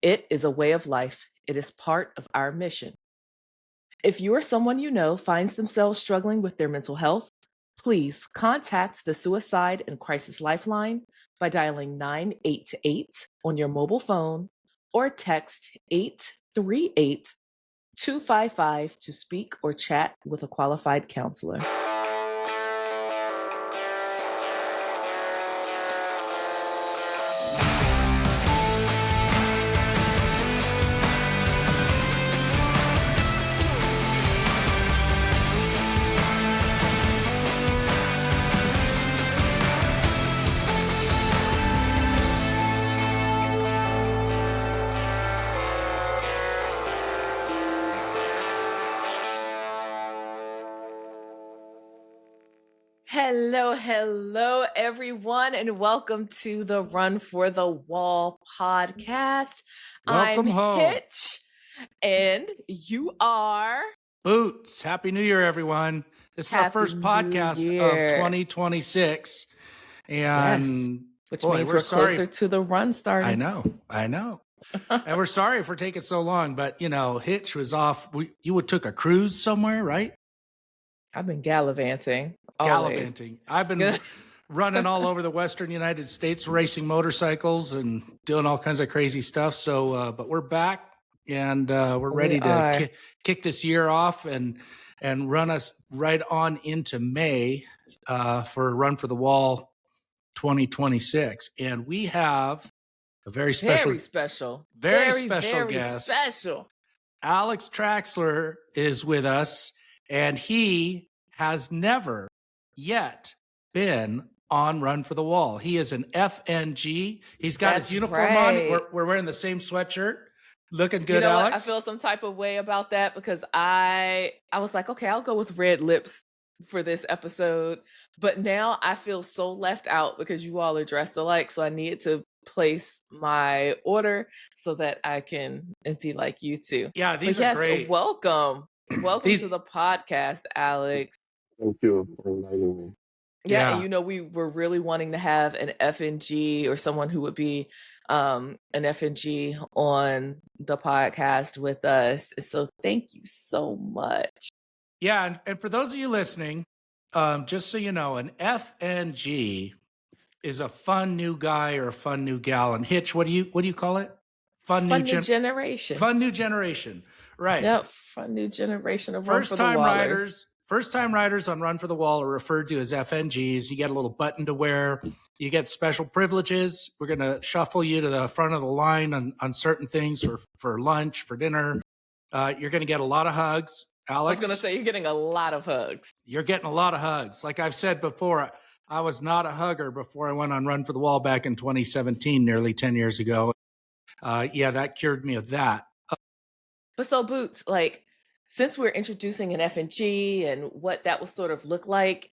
It is a way of life. It is part of our mission. If you or someone you know finds themselves struggling with their mental health, please contact the Suicide and Crisis Lifeline by dialing 988 on your mobile phone or text 838 255 to speak or chat with a qualified counselor. Hello, everyone, and welcome to the Run for the Wall podcast. Welcome I'm home. Hitch, and you are Boots. Happy New Year, everyone. This is our first New podcast Year. of 2026. And which boy, means we're closer to the run starting. I know. And we're sorry for taking so long, but Hitch was off. You took a cruise somewhere, right? I've been gallivanting. Gallivanting. I've been running all over the Western United States, racing motorcycles and doing all kinds of crazy stuff. So, but we're back and we're ready to kick this year off and run us right on into May for Run for the Wall 2026. And we have a very special guest. Alex Traxler is with us, and he has never yet been on Run for the Wall. He is an FNG. He's got his uniform on. We're wearing the same sweatshirt. Looking good, Alex. I feel some type of way about that because I was like, okay, I'll go with red lips for this episode. But now I feel so left out because you all are dressed alike. So I need to place my order so that I can be like you two. Yeah, these are great. Welcome to the podcast, Alex. Thank you for inviting me. Yeah, and we were really wanting to have an FNG or someone who would be an FNG on the podcast with us. So thank you so much. Yeah, and for those of you listening, just so you know, an FNG is a fun new guy or a fun new gal. And Hitch, what do you call it? Fun new generation. Fun new generation. Right. Yep. Fun new generation of first-time riders. First-time riders on Run for the Wall are referred to as FNGs. You get a little button to wear. You get special privileges. We're going to shuffle you to the front of the line on certain things for lunch, for dinner. You're going to get a lot of hugs. Alex, I was going to say, you're getting a lot of hugs. You're getting a lot of hugs. Like I've said before, I was not a hugger before I went on Run for the Wall back in 2017, nearly 10 years ago. That cured me of that. But so, Boots, since we're introducing an FNG and what that will sort of look like,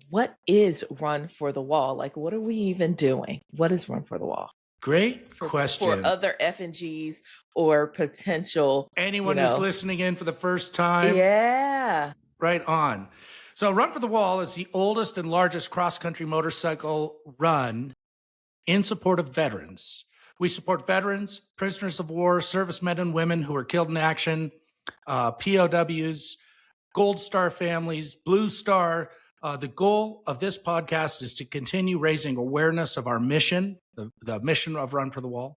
what is Run for the Wall? What are we even doing? What is Run for the Wall? Great question. For other FNGs or potential. Anyone who's listening in for the first time. Yeah. Right on. So Run for the Wall is the oldest and largest cross-country motorcycle run in support of veterans. We support veterans, prisoners of war, servicemen and women who were killed in action, POWs, Gold Star families, Blue Star. The goal of this podcast is to continue raising awareness of our mission, the mission of Run for the Wall,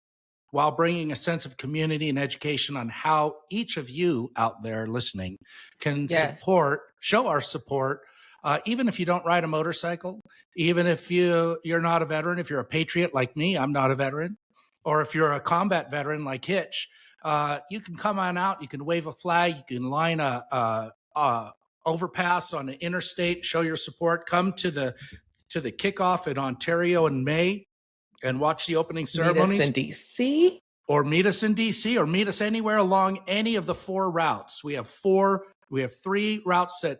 while bringing a sense of community and education on how each of you out there listening can show our support, even if you don't ride a motorcycle, even if you're not a veteran, if you're a patriot like me, I'm not a veteran, or if you're a combat veteran like Hitch, you can come on out, you can wave a flag, you can line a overpass on the interstate, show your support, come to the kickoff in Ontario in May and watch the opening ceremonies. Meet us in DC. Or meet us in DC, or meet us anywhere along any of the 4 routes. We have 3 routes that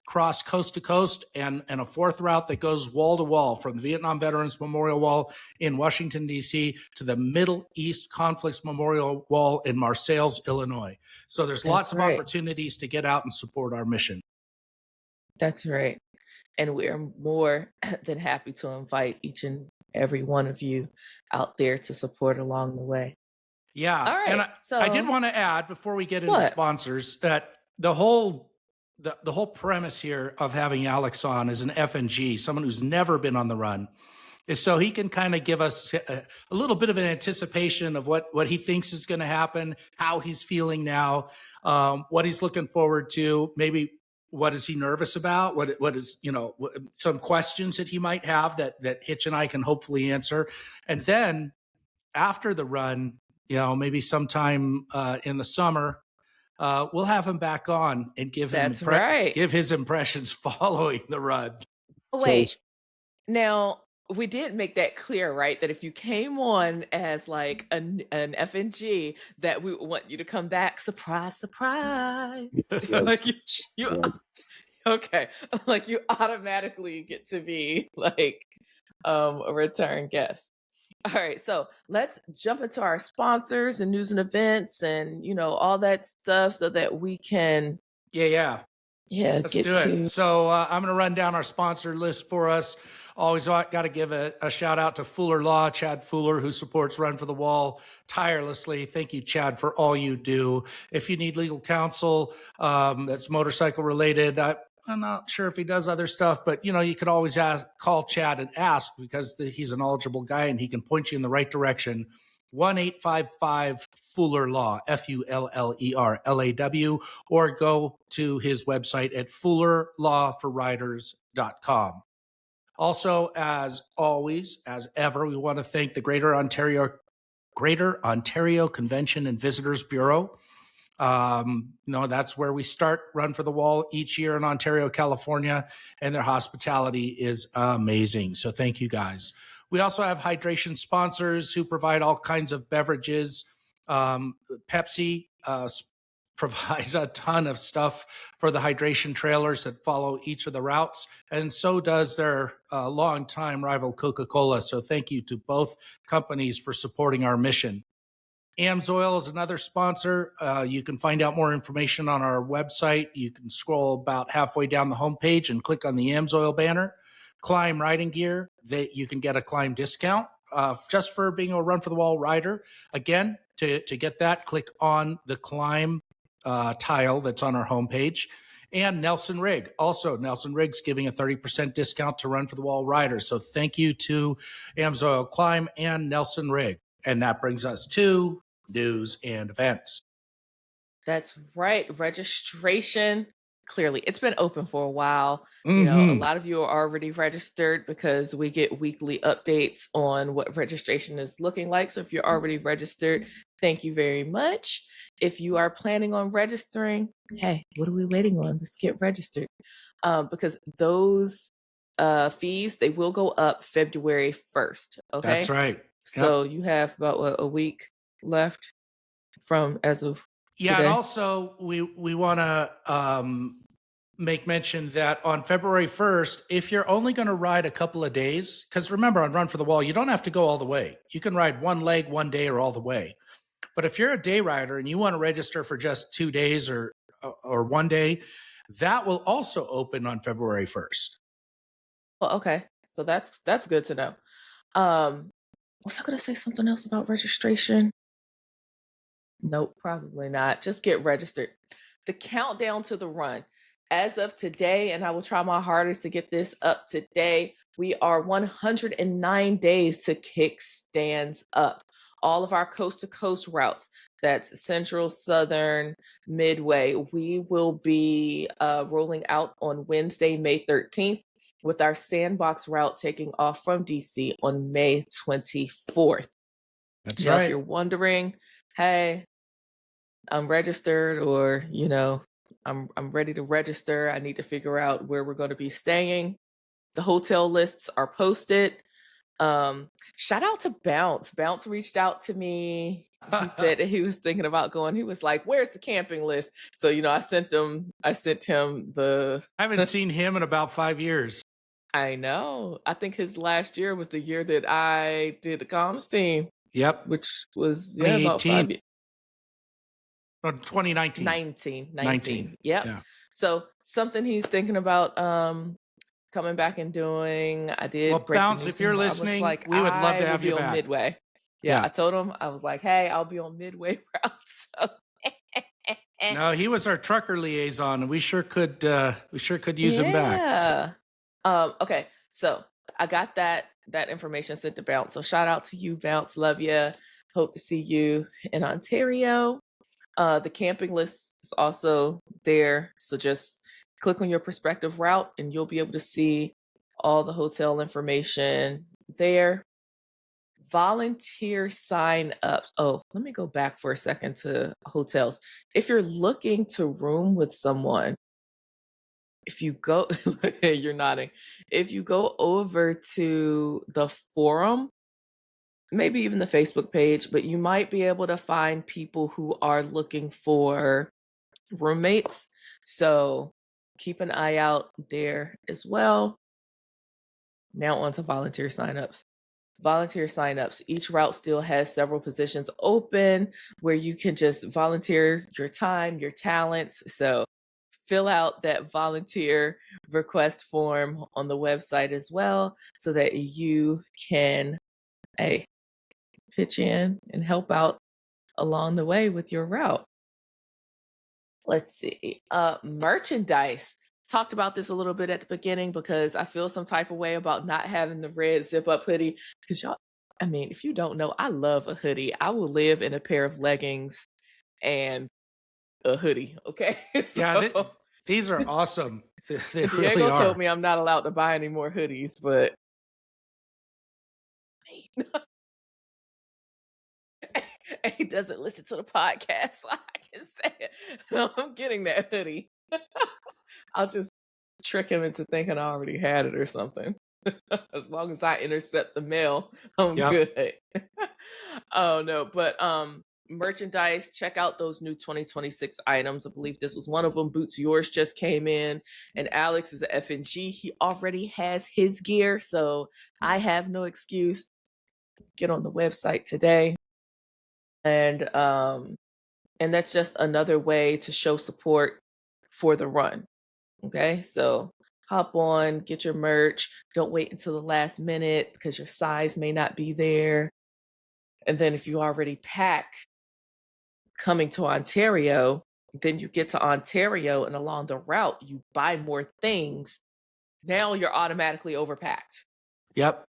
cross coast to coast and a 4th route that goes wall to wall from the Vietnam Veterans Memorial Wall in Washington, D.C. to the Middle East Conflicts Memorial Wall in Marseilles, Illinois. So there's lots of opportunities to get out and support our mission. That's right. And we're more than happy to invite each and every one of you out there to support along the way. Yeah, All and right. I did So want to add before we get into what? sponsors that the whole premise here of having Alex on as an FNG, someone who's never been on the run, is so he can kind of give us a little bit of an anticipation of what he thinks is going to happen, how he's feeling now, what he's looking forward to, maybe what is he nervous about, what is some questions that he might have that Hitch and I can hopefully answer, and then after the run, maybe sometime in the summer, we'll have him back on and That's right. give his impressions following the run. Oh, Sounds wait. Now, we did make that clear, right? That if you came on as like an FNG, that we would want you to come back. Surprise, surprise. yes. Like you Right. okay. Like you automatically get to be like a return guest. All right, so let's jump into our sponsors and news and events and all that stuff so that we can Yeah. Let's get do it. to So I'm going to run down our sponsor list for us. Always got to give a shout out to Fuller Law, Chad Fuller, who supports Run for the Wall tirelessly. Thank you, Chad, for all you do. If you need legal counsel that's motorcycle related, I'm not sure if he does other stuff, but you could always call Chad and ask because he's a knowledgeable guy and he can point you in the right direction. 1-855 Fuller Law, FULLER or go to his website at fullerlawforriders.com. Also, as always, as ever, we want to thank the Greater Ontario Convention and Visitors Bureau. That's where we start Run for the Wall each year in Ontario, California, and their hospitality is amazing. So thank you guys. We also have hydration sponsors who provide all kinds of beverages. Pepsi provides a ton of stuff for the hydration trailers that follow each of the routes, and so does their longtime rival Coca-Cola. So thank you to both companies for supporting our mission. AMSOIL is another sponsor. You can find out more information on our website. You can scroll about halfway down the homepage and click on the AMSOIL banner. Climb riding gear, you can get a Climb discount just for being a Run for the Wall rider. Again, to get that, click on the Climb tile that's on our homepage. And Nelson Rig. Also, Nelson Rig's giving a 30% discount to Run for the Wall riders. So thank you to AMSOIL, Climb, and Nelson Rig. And that brings us to news and events. That's right. Registration. Clearly, it's been open for a while. Mm-hmm. A lot of you are already registered because we get weekly updates on what registration is looking like. So if you're already registered, thank you very much. If you are planning on registering, hey, what are we waiting on? Let's get registered. Because those fees, they will go up February 1st. Okay. That's right. So you have about a week left from as of yeah, today. and also we want to make mention that on February 1st, if you're only going to ride a couple of days, because remember on Run for the Wall, you don't have to go all the way. You can ride one leg, one day, or all the way. But if you're a day rider and you want to register for just 2 days or 1 day, that will also open on February 1st. Well, okay. So that's good to know. Was I going to say something else about registration? Nope, probably not. Just get registered. The countdown to the run. As of today, and I will try my hardest to get this up today, we are 109 days to kick stands up. All of our coast to coast routes, that's Central, Southern, Midway, we will be rolling out on Wednesday, May 13th, with our sandbox route taking off from DC on May 24th. That's Now, right. if you're wondering, hey, I'm registered, or I'm ready to register, I need to figure out where we're going to be staying. The hotel lists are posted. Shout out to Bounce. Bounce reached out to me. He said that he was thinking about going. He was like, "Where's the camping list?" So I sent him the. I haven't seen him in about 5 years. I know. I think his last year was the year that I did the comms team. Yep. Which was about 5 years. 2019. 19. Yep. Yeah. So something he's thinking about coming back and doing. I did. Well, Bounce, if you're listening, we would love to have you back. Midway. I told him, I was like, hey, I'll be on midway route. So No, he was our trucker liaison, and we sure could use him back. yeah. Okay, so I got that information sent to Bounce. So shout out to you, Bounce. Love you. Hope to see you in Ontario. The camping list is also there. So just click on your prospective route and you'll be able to see all the hotel information there. Volunteer sign ups. Oh, let me go back for a second to hotels. If you're looking to room with someone, if you go, you're nodding. If you go over to the forum, maybe even the Facebook page, but you might be able to find people who are looking for roommates. So keep an eye out there as well. Now on to volunteer signups. Volunteer signups. Each route still has several positions open where you can just volunteer your time, your talents. So fill out that volunteer request form on the website as well so that you can pitch in and help out along the way with your route. Let's see. Merchandise. Talked about this a little bit at the beginning because I feel some type of way about not having the red zip up hoodie. Because y'all, I mean, if you don't know, I love a hoodie. I will live in a pair of leggings and a hoodie. Okay. Yeah, these are awesome. They really Diego are. told me I'm not allowed to buy any more hoodies, but he doesn't listen to the podcast, so I can say it. No, I'm getting that hoodie. I'll just trick him into thinking I already had it or something. As long as I intercept the mail, I'm good. Oh no, but merchandise, check out those new 2026 items. I believe this was one of them. Boots Yours just came in, and Alex is a FNG. He already has his gear, so I have no excuse. Get on the website today. And that's just another way to show support for the run. Okay, so hop on, get your merch. Don't wait until the last minute because your size may not be there. And then if you already pack coming to Ontario, then you get to Ontario and along the route, you buy more things. Now you're automatically overpacked. Yep.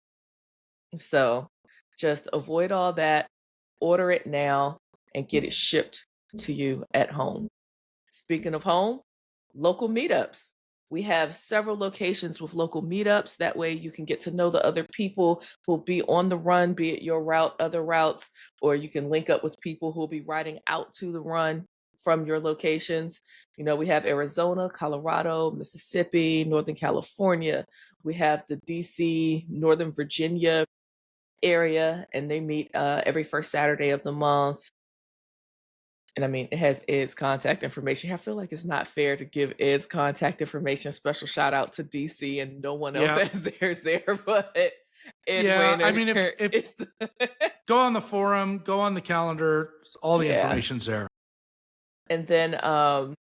So just avoid all that, order it now, and get it shipped to you at home. Speaking of home, local meetups. We have several locations with local meetups. That way you can get to know the other people who'll be on the run, be it your route, other routes, or you can link up with people who'll be riding out to the run from your locations. You know, we have Arizona, Colorado, Mississippi, Northern California. We have the DC, Northern Virginia area, and they meet every first Saturday of the month. And I mean, it has Ed's contact information. I feel like it's not fair to give Ed's contact information. Special shout out to DC and no one else has theirs there, but Ed Wayner, I mean, if go on the forum, go on the calendar, all the information's there. And then I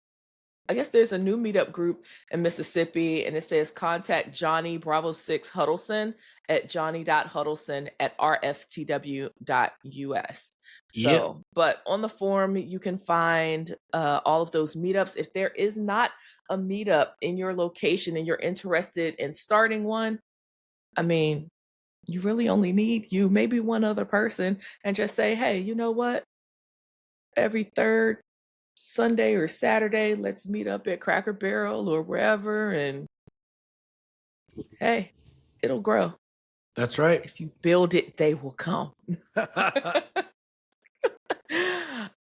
guess there's a new meetup group in Mississippi, and it says contact Johnny Bravo 6 Huddleston at johnny.huddleston@rftw.us. So, but on the forum, you can find all of those meetups. If there is not a meetup in your location and you're interested in starting one, I mean, you really only need maybe one other person, and just say, hey, you know what? Every third Sunday or Saturday, let's meet up at Cracker Barrel or wherever, and hey, it'll grow. That's right. If you build it, they will come.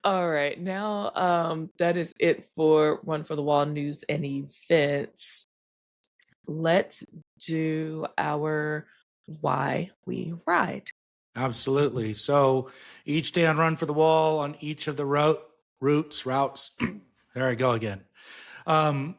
All right, now that is it for Run for the Wall news and events. Let's do our Why We Ride. Absolutely. So each day on Run for the Wall, on each of the routes, there I go again.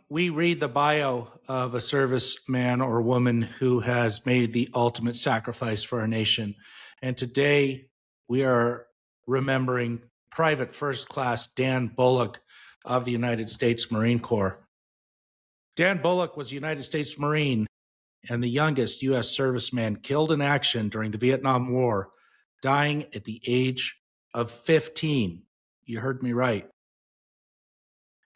We read the bio of a serviceman or woman who has made the ultimate sacrifice for our nation. And today we are remembering Private First Class Dan Bullock of the United States Marine Corps. Dan Bullock was a United States Marine and the youngest U.S. serviceman killed in action during the Vietnam War dying at the age of 15. You heard me right.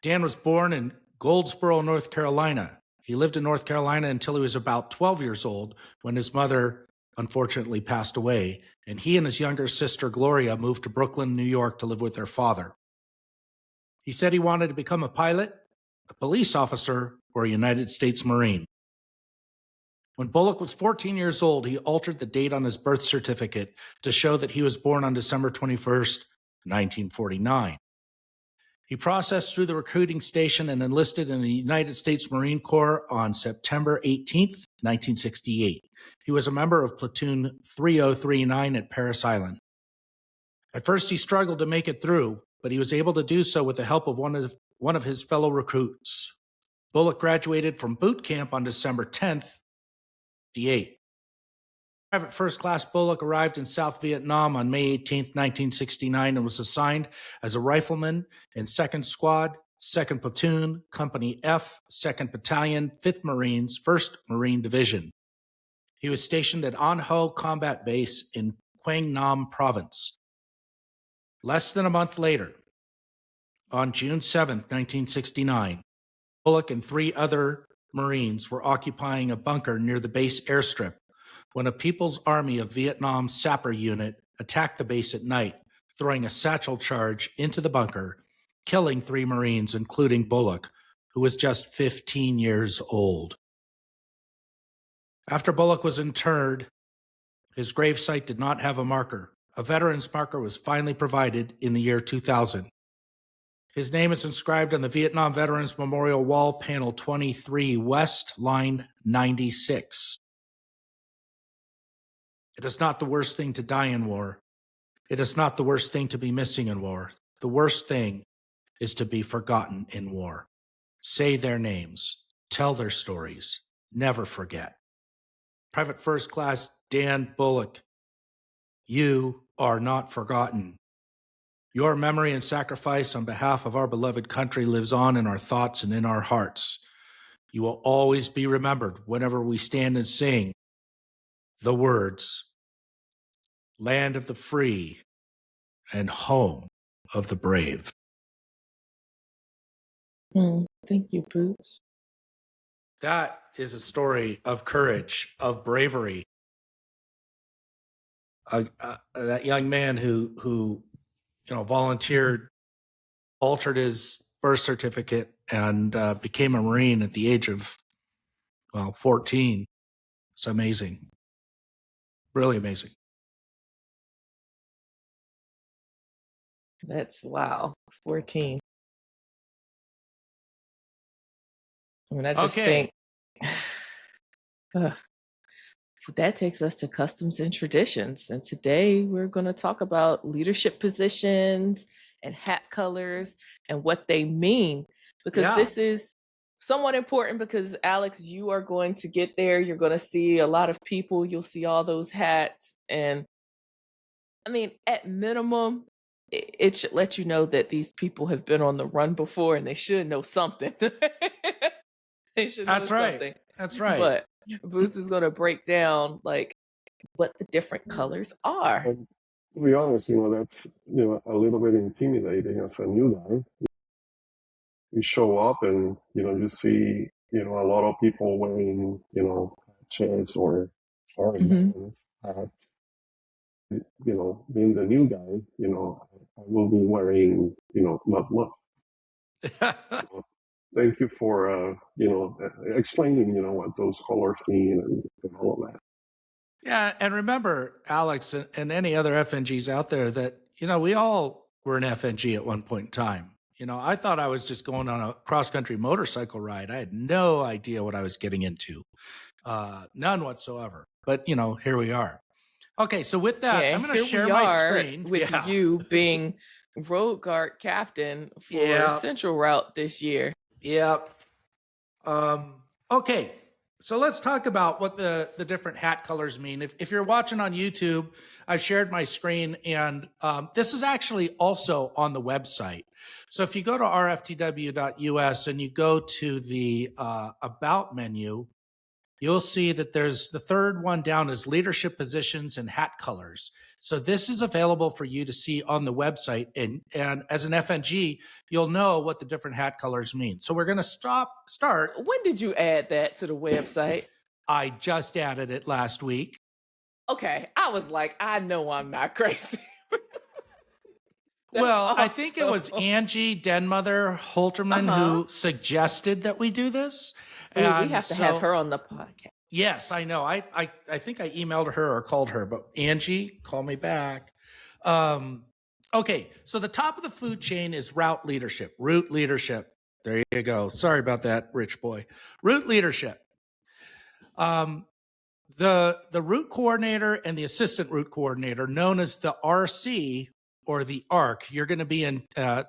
Dan was born in Goldsboro, North Carolina. He lived in North Carolina until he was about 12 years old when his mother unfortunately passed away, and he and his younger sister Gloria moved to Brooklyn, New York to live with their father. He said he wanted to become a pilot, a police officer, or a United States Marine. When Bullock was 14 years old, he altered the date on his birth certificate to show that he was born on December 21st, 1949. He processed through the recruiting station and enlisted in the United States Marine Corps on September 18th, 1968. He was a member of Platoon 3039 at Parris Island. At first, he struggled to make it through, but he was able to do so with the help of one of his fellow recruits. Bullock graduated from boot camp on December 10th, 1968. Private First Class Bullock arrived in South Vietnam on May 18, 1969, and was assigned as a rifleman in 2nd Squad, 2nd Platoon, Company F, 2nd Battalion, 5th Marines, 1st Marine Division. He was stationed at An Ho Combat Base in Quang Nam Province. Less than a month later, on June 7, 1969, Bullock and 3 other Marines were occupying a bunker near the base airstrip when a People's Army of Vietnam sapper unit attacked the base at night, throwing a satchel charge into the bunker, killing 3 Marines, including Bullock, who was just 15 years old. After Bullock was interred, his gravesite did not have a marker. A veteran's marker was finally provided in the year 2000. His name is inscribed on the Vietnam Veterans Memorial Wall, Panel 23 West, Line 96. It is not the worst thing to die in war. It is not the worst thing to be missing in war. The worst thing is to be forgotten in war. Say their names. Tell their stories. Never forget. Private First Class Dan Bullock, you are not forgotten. Your memory and sacrifice on behalf of our beloved country lives on in our thoughts and in our hearts. You will always be remembered whenever we stand and sing the words, land of the free and home of the brave. Thank you, Boots. That is a story of courage, of bravery. That young man who volunteered, altered his birth certificate, and became a Marine at the age of 14. It's amazing, really amazing. That's wow, 14. I mean, I just think that takes us to customs and traditions. And today we're going to talk about leadership positions and hat colors and what they mean, because this is somewhat important, because Alex, you are going to get there. You're going to see a lot of people. You'll see all those hats. And I mean, at minimum, it should let you know that these people have been on the run before and they should know something. They should know something. That's right. But Bruce is going to break down like what the different colors are. And to be honest, that's a little bit intimidating as a new guy. You show up and you see a lot of people wearing shirts or hats. Being the new guy, I will be wearing not much. Thank you for explaining what those colors mean and all of that. Yeah, and remember, Alex, and any other FNGs out there, that we all were an FNG at one point in time. I thought I was just going on a cross-country motorcycle ride. I had no idea what I was getting into, none whatsoever. But here we are. Okay, so with that, I'm going to share my screen with you being Road Guard captain for Central Route this year. Yep. Okay, so let's talk about what the different hat colors mean. If you're watching on YouTube, I've shared my screen, and this is actually also on the website. So if you go to rftw.us and you go to the About menu, you'll see that there's the third one down is leadership positions and hat colors. So this is available for you to see on the website. And as an FNG, you'll know what the different hat colors mean. So we're going to start. When did you add that to the website? I just added it last week. Okay, I was like, I know I'm not crazy. Well, awesome. I think it was Angie Denmother Holterman who suggested that we do this. Ooh, we have to have her on the podcast. Yes, I know. I think I emailed her or called her, but Angie, call me back. Okay, so the top of the food chain is route leadership, route leadership. There you go. Sorry about that, rich boy. Route leadership. The route coordinator and the assistant route coordinator, known as the RC or the ARC, you're going to be in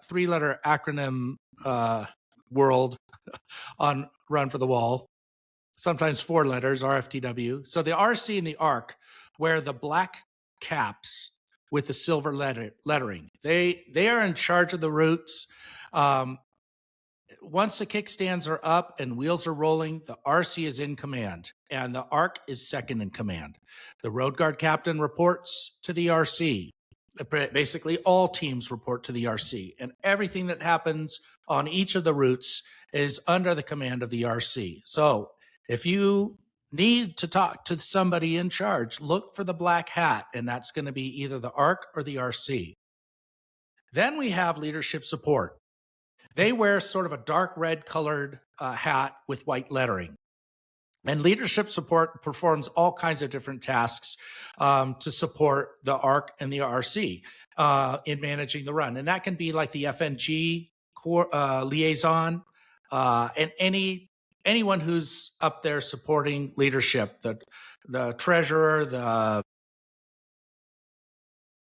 three-letter acronym world on Run for the Wall. Sometimes 4 letters, RFTW. So the RC and the ARC wear the black caps with the silver lettering. They are in charge of the routes. Once the kickstands are up and wheels are rolling, the RC is in command, and the ARC is second in command. The road guard captain reports to the RC. Basically, all teams report to the RC, and everything that happens on each of the routes is under the command of the RC. So if you need to talk to somebody in charge, look for the black hat, and that's going to be either the ARC or the RC. Then we have leadership support. They wear sort of a dark red colored hat with white lettering. And leadership support performs all kinds of different tasks to support the ARC and the RC in managing the run. And that can be like the FNG liaison and anyone who's up there supporting leadership, the treasurer, the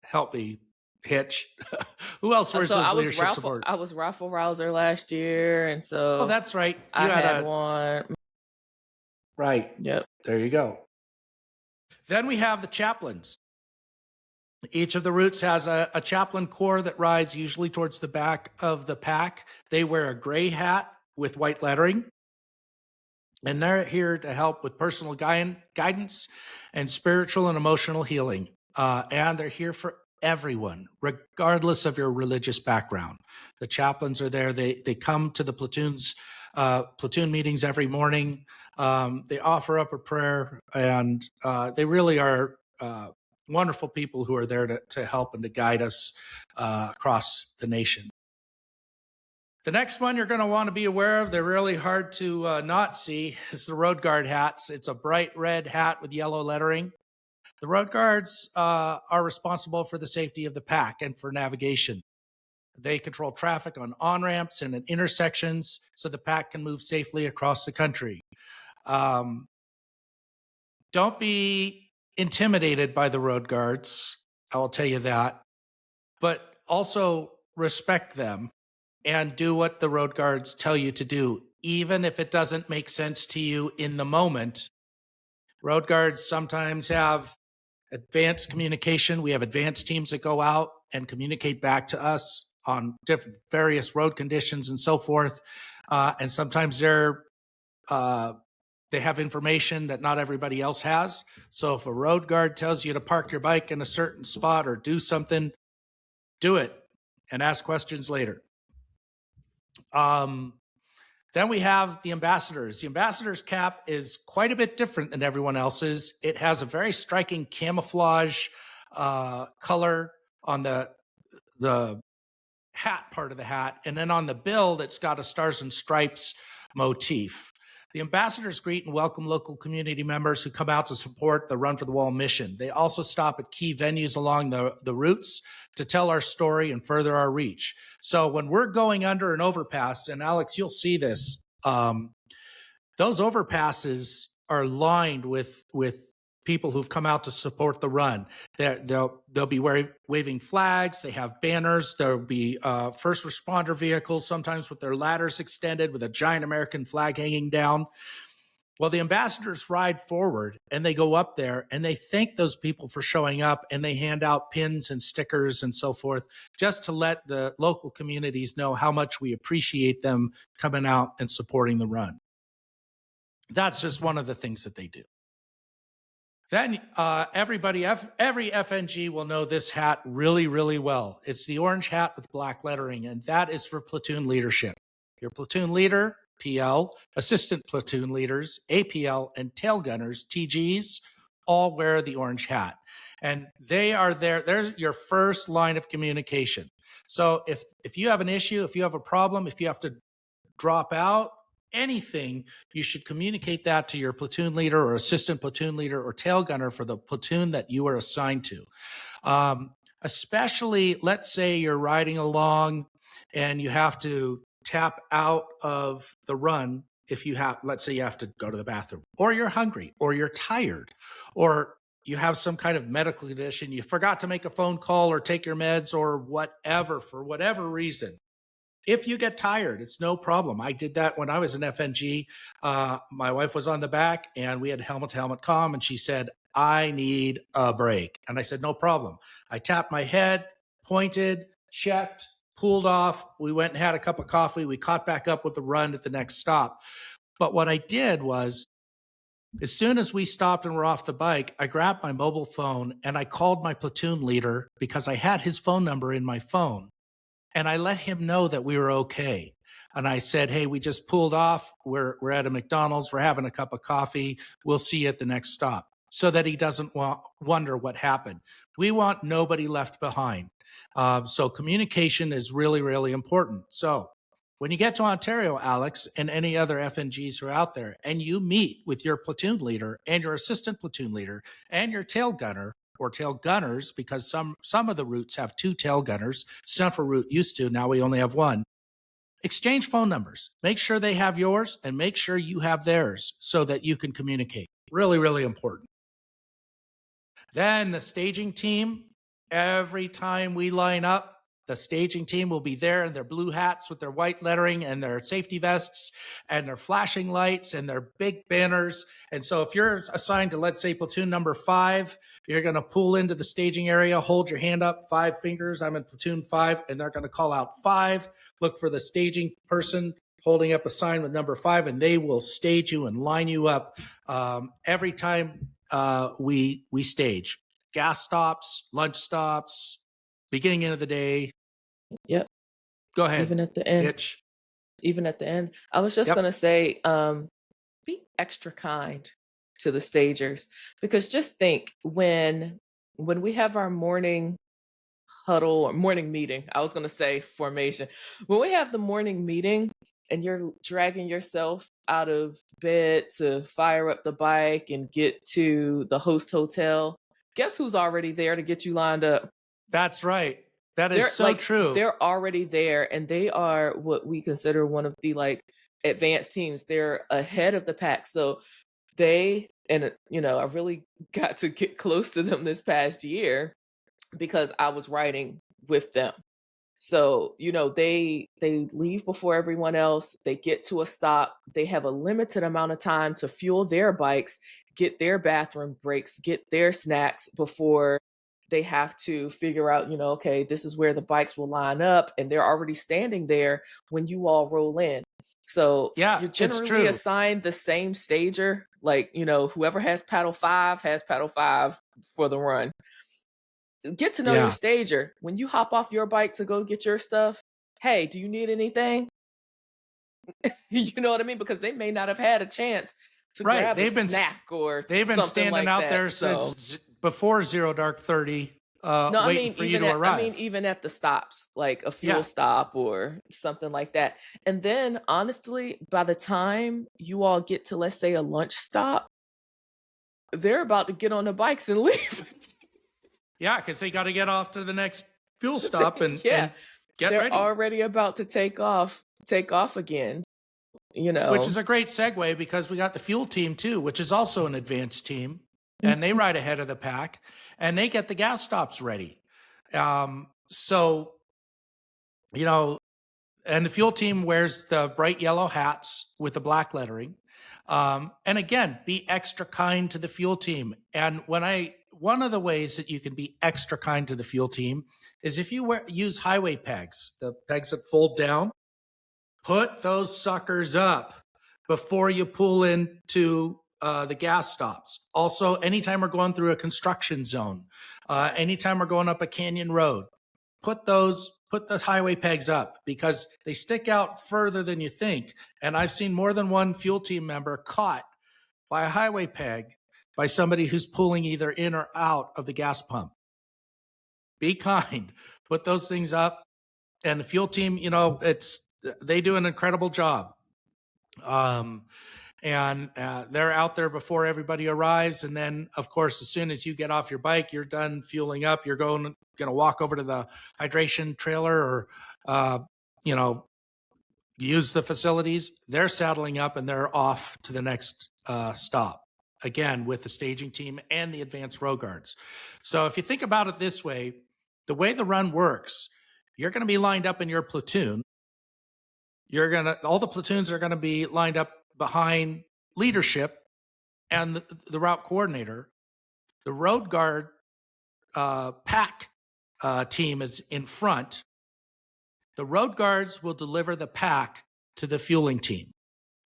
help me, Hitch. Who else wears those leadership support? I was Raffle Rouser last year, and so that's right. I had one. Right. Yep. There you go. Then we have the chaplains. Each of the routes has a chaplain corps that rides usually towards the back of the pack. They wear a gray hat with white lettering. And they're here to help with personal guidance and spiritual and emotional healing. And they're here for everyone, regardless of your religious background. The chaplains are there. They come to the platoon meetings every morning. They offer up a prayer, and they really are wonderful people who are there to help and to guide us across the nation. The next one you're going to want to be aware of, they're really hard to not see, is the road guard hats. It's a bright red hat with yellow lettering. The road guards are responsible for the safety of the pack and for navigation. They control traffic on on-ramps and at intersections so the pack can move safely across the country. Don't be intimidated by the road guards, I will tell you that, but also respect them and do what the road guards tell you to do, even if it doesn't make sense to you in the moment. Road guards sometimes have advanced communication. We have advanced teams that go out and communicate back to us on different various road conditions and so forth. And sometimes they have information that not everybody else has. So if a road guard tells you to park your bike in a certain spot or do something, do it and ask questions later. Then we have the ambassadors. The ambassador's cap is quite a bit different than everyone else's. It has a very striking camouflage color on the hat part of the hat. And then on the bill, it's got a stars and stripes motif. The ambassadors greet and welcome local community members who come out to support the Run for the Wall mission. They also stop at key venues along the routes to tell our story and further our reach. So when we're going under an overpass, and Alex, you'll see this, those overpasses are lined with people who've come out to support the run. They'll be waving flags. They have banners. There'll be first responder vehicles, sometimes with their ladders extended with a giant American flag hanging down. Well, the ambassadors ride forward and they go up there and they thank those people for showing up, and they hand out pins and stickers and so forth, just to let the local communities know how much we appreciate them coming out and supporting the run. That's just one of the things that they do. Then every FNG will know this hat really, really well. It's the orange hat with black lettering, and that is for platoon leadership. Your platoon leader, PL, assistant platoon leaders, APL, and tail gunners, TGs, all wear the orange hat. And they are there. There's your first line of communication. So if you have an issue, if you have a problem, if you have to drop out, anything, you should communicate that to your platoon leader or assistant platoon leader or tail gunner for the platoon that you are assigned to. Especially, let's say you're riding along and you have to tap out of the run if you have, let's say you have to go to the bathroom, or you're hungry, or you're tired, or you have some kind of medical condition, you forgot to make a phone call or take your meds or whatever, for whatever reason. If you get tired, it's no problem. I did that when I was in FNG. My wife was on the back and we had helmet-to-helmet comm, and she said, I need a break. And I said, no problem. I tapped my head, pointed, checked, pulled off. We went and had a cup of coffee. We caught back up with the run at the next stop. But what I did was, as soon as we stopped and were off the bike, I grabbed my mobile phone and I called my platoon leader because I had his phone number in my phone. And I let him know that we were okay. And I said, hey, we just pulled off. We're at a McDonald's. We're having a cup of coffee. We'll see you at the next stop, so that he doesn't wonder what happened. We want nobody left behind. So communication is really, really important. So when you get to Ontario, Alex, and any other FNGs who are out there, and you meet with your platoon leader and your assistant platoon leader and your tail gunner, or tail gunners, because some of the routes have 2 tail gunners. Central route used to, now we only have 1. Exchange phone numbers. Make sure they have yours and make sure you have theirs so that you can communicate. Really, really important. Then the staging team, every time we line up, the staging team will be there in their blue hats with their white lettering and their safety vests and their flashing lights and their big banners. And so if you're assigned to, let's say, platoon number 5, you're going to pull into the staging area, hold your hand up, 5 fingers. I'm in platoon 5, and they're going to call out 5. Look for the staging person holding up a sign with number 5, and they will stage you and line you up every time we stage. Gas stops, lunch stops, beginning of the day. Yep. Go ahead. Even at the end. Itch. Even at the end. I was just Yep. going to say, be extra kind to the stagers, because just think, when we have our morning huddle or morning meeting, I was going to say formation, when we have the morning meeting and you're dragging yourself out of bed to fire up the bike and get to the host hotel, guess who's already there to get you lined up? That's right. That is They're so like, true. they're already there, and they are what we consider one of the advanced teams. They're ahead of the pack. So they, and I really got to get close to them this past year because I was riding with them. So, they leave before everyone else. They get to a stop. They have a limited amount of time to fuel their bikes, get their bathroom breaks, get their snacks before they have to figure out, okay, this is where the bikes will line up. And they're already standing there when you all roll in. So Yeah, you're it's generally true. assigned the same stager. Whoever has paddle 5 has paddle 5 for the run. Get to know your stager. When you hop off your bike to go get your stuff, hey, do you need anything? You know what I mean? Because they may not have had a chance to grab a snack or they've been something standing like out that. there since before 0 dark 30, waiting for you to arrive. Even at the stops, like a fuel stop or something like that. And then, honestly, by the time you all get to, let's say, a lunch stop, they're about to get on the bikes and leave. Yeah, because they got to get off to the next fuel stop and get they're ready. already about to take off again. Which is a great segue, because we got the fuel team too, which is also an advanced team, and they ride ahead of the pack, and they get the gas stops ready. So, and the fuel team wears the bright yellow hats with the black lettering. And again, be extra kind to the fuel team. And one of the ways that you can be extra kind to the fuel team is if you use highway pegs, the pegs that fold down, put those suckers up. before you pull into the gas stops. Also, anytime we're going through a construction zone, anytime we're going up a canyon road, put the highway pegs up because they stick out further than you think. And I've seen more than one fuel team member caught by a highway peg by somebody who's pulling either in or out of the gas pump. Be kind, put those things up. And the fuel team, they do an incredible job. And they're out there before everybody arrives. And then, of course, as soon as you get off your bike, you're done fueling up. You're going to walk over to the hydration trailer or, use the facilities. They're saddling up and they're off to the next stop. Again, with the staging team and the advanced road guards. So if you think about it this way, the way the run works, you're going to be lined up in your platoon. All the platoons are going to be lined up behind leadership and the route coordinator. The road guard pack team is in front. The road guards will deliver the pack to the fueling team.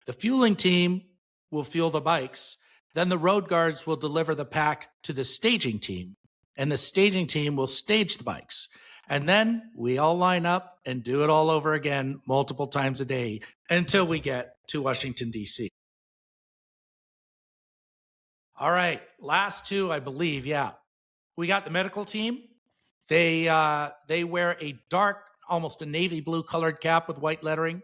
The fueling team will fuel the bikes. Then the road guards will deliver the pack to the staging team, and the staging team will stage the bikes. And then we all line up and do it all over again multiple times a day until we get to Washington, D.C. All right, last two, I believe, yeah. We got the medical team. They wear a dark, almost a navy blue colored cap with white lettering.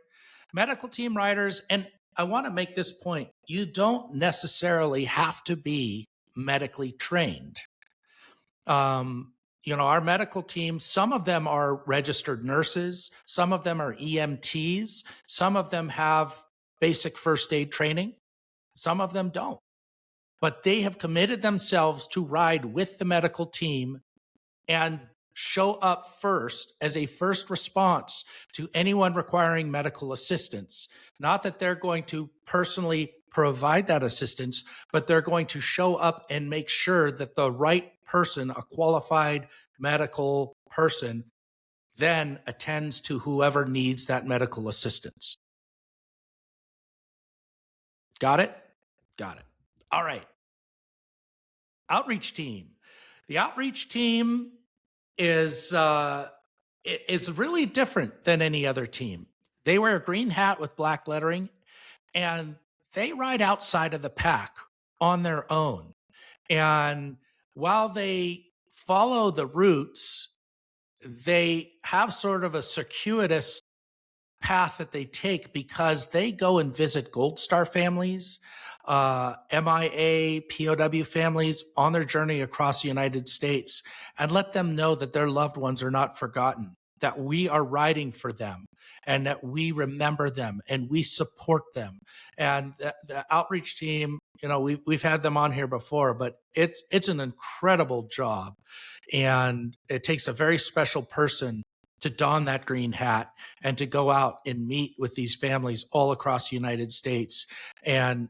Medical team riders, and I want to make this point, you don't necessarily have to be medically trained. Our medical team, some of them are registered nurses, some of them are EMTs, some of them have basic first aid training, some of them don't. But they have committed themselves to ride with the medical team and show up first as a first response to anyone requiring medical assistance. Not that they're going to personally provide that assistance, but they're going to show up and make sure that the right person, a qualified medical person, then attends to whoever needs that medical assistance. Got it? Got it. All right. Outreach team. The outreach team is really different than any other team. They wear a green hat with black lettering, and they ride outside of the pack on their own. And while they follow the routes, they have sort of a circuitous path that they take because they go and visit Gold Star families, MIA, POW families on their journey across the United States and let them know that their loved ones are not forgotten, that we are riding for them and that we remember them and we support them. And the outreach team, we've had them on here before, but it's an incredible job. And it takes a very special person to don that green hat and to go out and meet with these families all across the United States and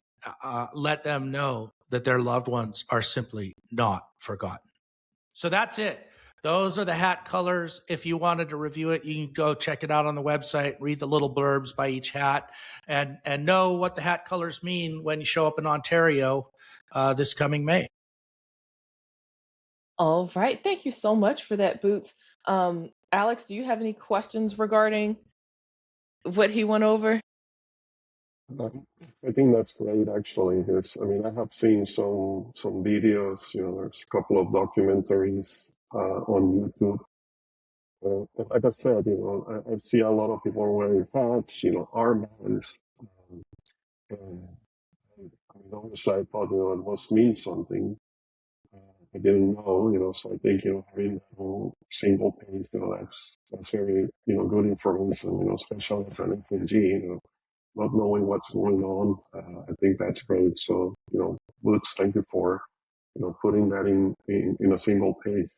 let them know that their loved ones are simply not forgotten. So that's it. Those are the hat colors. If you wanted to review it, you can go check it out on the website, read the little blurbs by each hat, and know what the hat colors mean when you show up in Ontario this coming May. All right. Thank you so much for that, Boots. Alex, do you have any questions regarding what he went over? I think that's great, actually. Because I have seen some videos. There's a couple of documentaries on YouTube. Like I said, I see a lot of people wearing hats, armbands. And obviously, I thought it must mean something. I didn't know, so I think having that whole single page, that's very good information, especially as an FNG, not knowing what's going on. I think that's great. So, Boots, thank you for, putting that in a single page.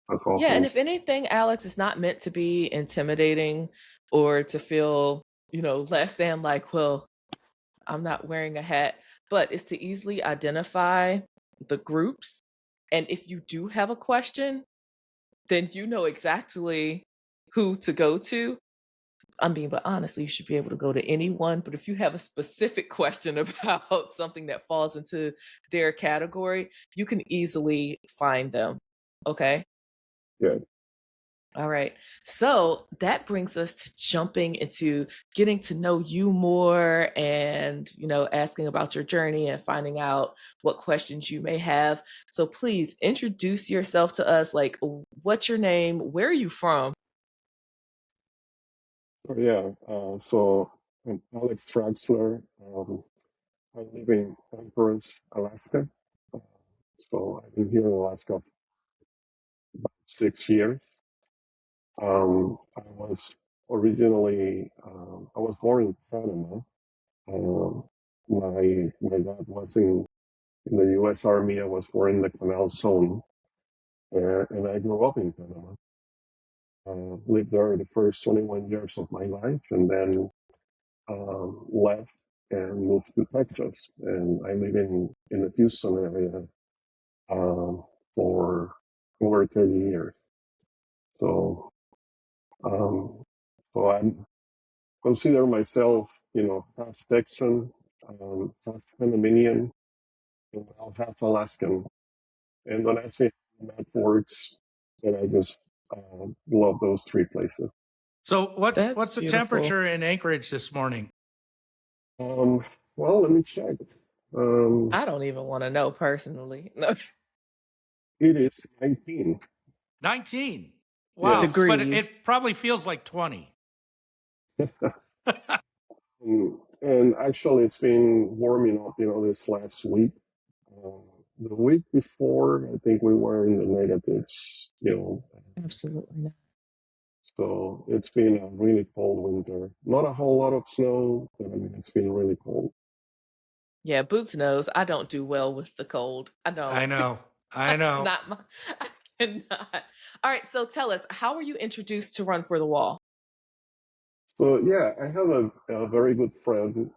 That's Yeah, and awesome. if anything, Alex, is not meant to be intimidating or to feel, less than like, well, I'm not wearing a hat, but it's to easily identify the groups. And if you do have a question, then you know exactly who to go to. I mean, but honestly, you should be able to go to anyone. But if you have a specific question about something that falls into their category, you can easily find them. Okay. Yeah. All right. So that brings us to jumping into getting to know you more and, asking about your journey and finding out what questions you may have. So please introduce yourself to us. Like, what's your name? Where are you from? Oh, yeah. So I'm Alex Traxler. I live in Anchorage, Alaska. Uh, so I've been here in Alaska for about 6 years. I was I was born in Panama. Um, my dad was in the U.S. Army. I was born in the Canal Zone, and I grew up in Panama. Lived there the first 21 years of my life, and then left and moved to Texas. And I live in the Houston area for over 30 years. So, um, so I consider myself, half Texan, half Panamanian, and half Alaskan. And when I say that works, then I just love those three places. So That's what's the beautiful. temperature in Anchorage this morning? Um, well, let me check. Um, I don't even want to know personally. No. it is 19. 19. Wow. Yes. But Degrees. it probably feels like 20. And actually, it's been warming up, this last week. Um, the week before, I think we were in the negatives. Absolutely not. So it's been a really cold winter. Not a whole lot of snow, but I mean, it's been really cold. Yeah, Boots knows I don't do well with the cold. I don't. I know. I It's know. not my. I cannot. All right. So tell us, how were you introduced to Run for the Wall? So yeah, I have a very good friend.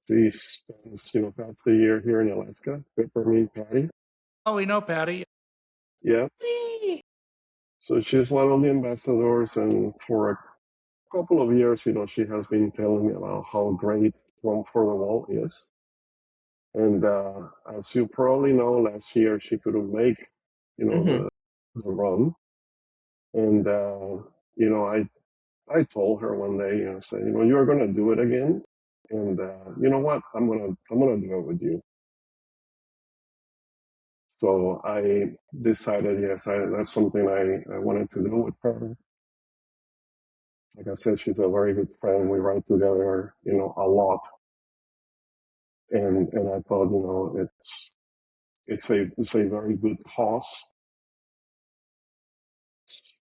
She spends, half the year here in Alaska, Peppermint Patty. Oh, we know Patty. Yeah. Hey. So she's one of the ambassadors, and for a couple of years, she has been telling me about how great Run for the Wall is. And as you probably know, last year she couldn't make, Hmm. the run. And I told her one day, say, you're gonna do it again, and you know what? I'm gonna do it with you. So I decided, yes, that's something I wanted to do with her. Like I said, she's a very good friend. We ride together, a lot. And I thought, it's a very good cause.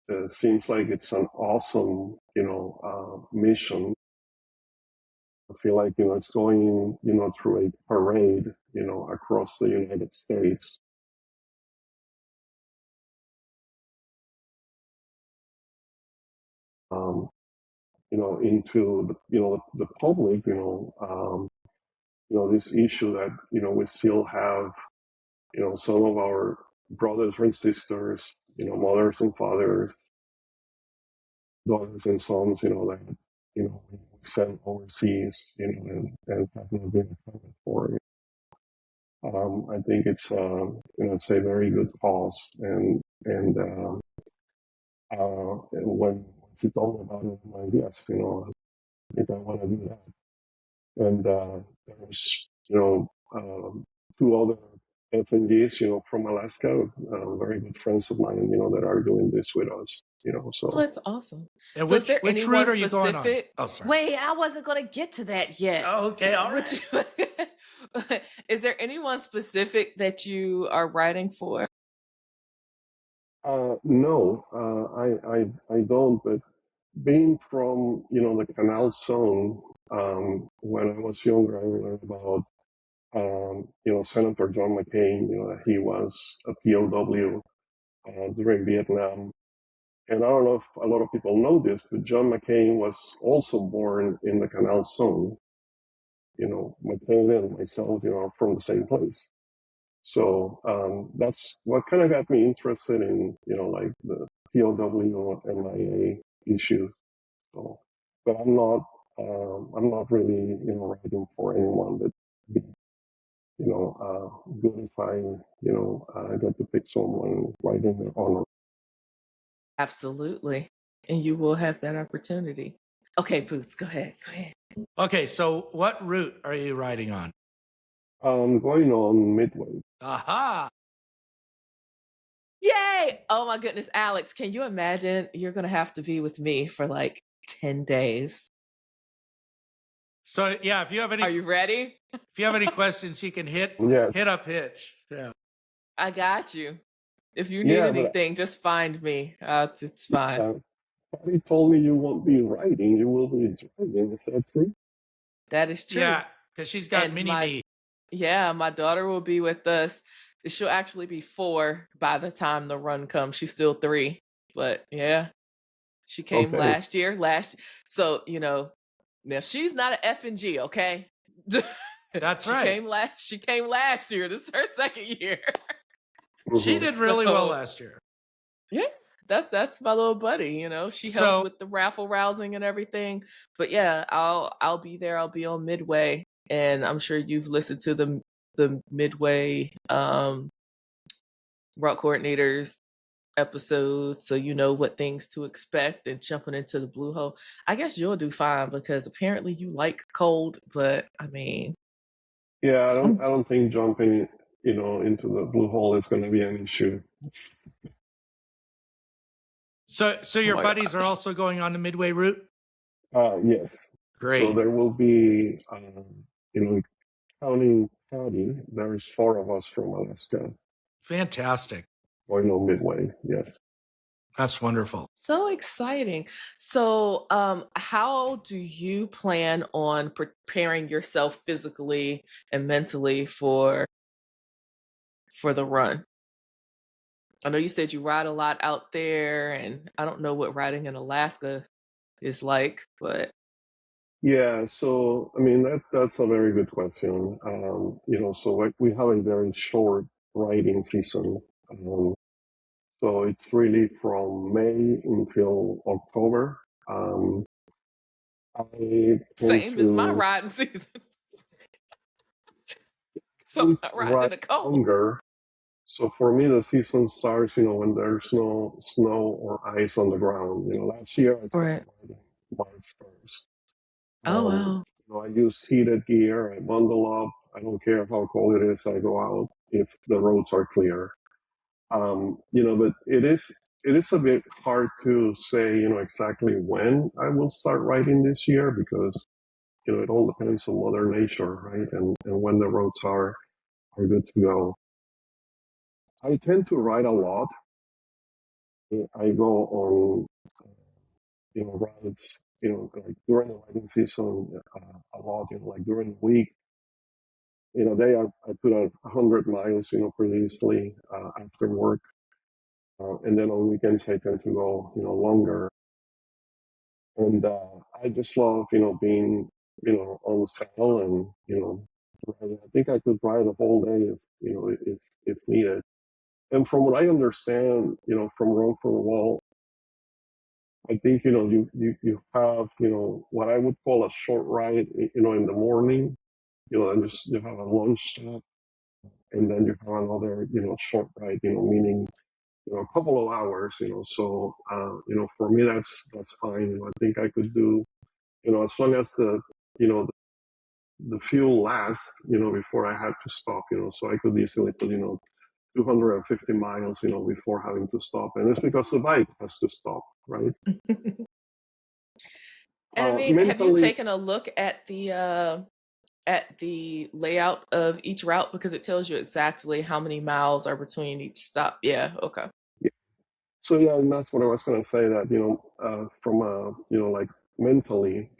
It seems like it's an awesome, mission. I feel like, it's going, through a parade, across the United States. Um, into the public, this issue that, we still have, some of our brothers and sisters, mothers and fathers, daughters and sons, that, we send overseas, and have not been accounted for. I think it's a very good cause. And when she told me about it, I'm like, yes, I think I want to do that. And there's, two other FNGs, from Alaska, very good friends of mine, that are doing this with us, Oh, so. that's awesome. And So, is there which anyone route are you going on? specific? Oh, sorry. Wait, I wasn't going to get to that yet. Oh, okay. All Which right. is there anyone specific that you are writing for? No, I don't, but being from, the Canal Zone, when I was younger, I learned about, Senator John McCain, that he was a POW during Vietnam. And I don't know if a lot of people know this, but John McCain was also born in the Canal Zone. McCain and myself, are from the same place. So that's what kind of got me interested in, like the POW and MIA issue. So but I'm not really, writing for anyone. That be, good if I, get to pick someone right in their honor. Absolutely. And you will have that opportunity. Okay, Boots, go ahead. Go ahead. Okay, so what route are you riding on? I'm going on Midway. Aha! Yay! Oh my goodness, Alex, can you imagine? You're going to have to be with me for like 10 days. So yeah, if you have Are you ready? any questions, you can hit Yes. up Hitch. Yeah. I got you. If you need Yeah, but anything, just find me. It's fine. Patty told me you won't be writing, you will be driving. Is that true? That is true. Yeah, because she's got And mini me. my daughter will be with us. She'll actually be 4 by the time the run comes. She's still 3, but yeah, she came Okay. last year. So now she's not an FNG, okay? That's right. She came last year. This is her second year. She did really well So last year. yeah, that's my little buddy. She helped with the raffle rousing and everything. But yeah, I'll be there. I'll be on Midway, and I'm sure you've listened to the Midway route coordinators episodes, so you know what things to expect. And jumping into the blue hole, I guess you'll do fine because apparently you like cold. But I mean, Yeah, I don't think jumping, into the blue hole is going to be an issue. So your oh my buddies are gosh. also going on the Midway route? Yes. So Great. there will be, counting Patty, there's 4 of us from Alaska Fantastic. going on Midway. Yes. That's wonderful. So exciting. So, how do you plan on preparing yourself physically and mentally for the run? I know you said you ride a lot out there, and I don't know what riding in Alaska is like, but Yeah, so I mean that's a very good question. So we have a very short riding season. So it's really from May until October. I tend same as my to riding season. So I'm tend not to riding in ride the cold. longer. So for me, the season starts, when there's no snow or ice on the ground. Last year I started Right. riding March 1st. Oh wow. I use heated gear. I bundle up. I don't care how cold it is. I go out if the roads are clear. But it is a bit hard to say, exactly when I will start riding this year because it all depends on Mother Nature, right? And when the roads are good to go. I tend to ride a lot. I go on rides, like during the riding season a lot. Like during the week, day I put out 100 miles, pretty easily after work. And then on weekends, I tend to go, longer. And I just love, being, on the saddle and, riding. I think I could ride a whole day if needed. And from what I understand, from Rome for the Wall, I think, you have, what I would call a short ride, in the morning, and just you have a lunch stop, and then you have another, short ride, meaning, a couple of hours, so, for me, that's fine. I think I could do, as long as you know, the fuel lasts, before I have to stop, so I could easily put, 250 miles, before having to stop. And it's because the bike has to stop, right? And I mean, have you Mentally, taken a look at the layout of each route because it tells you exactly how many miles are between each stop? Yeah, okay. yeah. So yeah, and that's what I was going to say that, from, like mentally,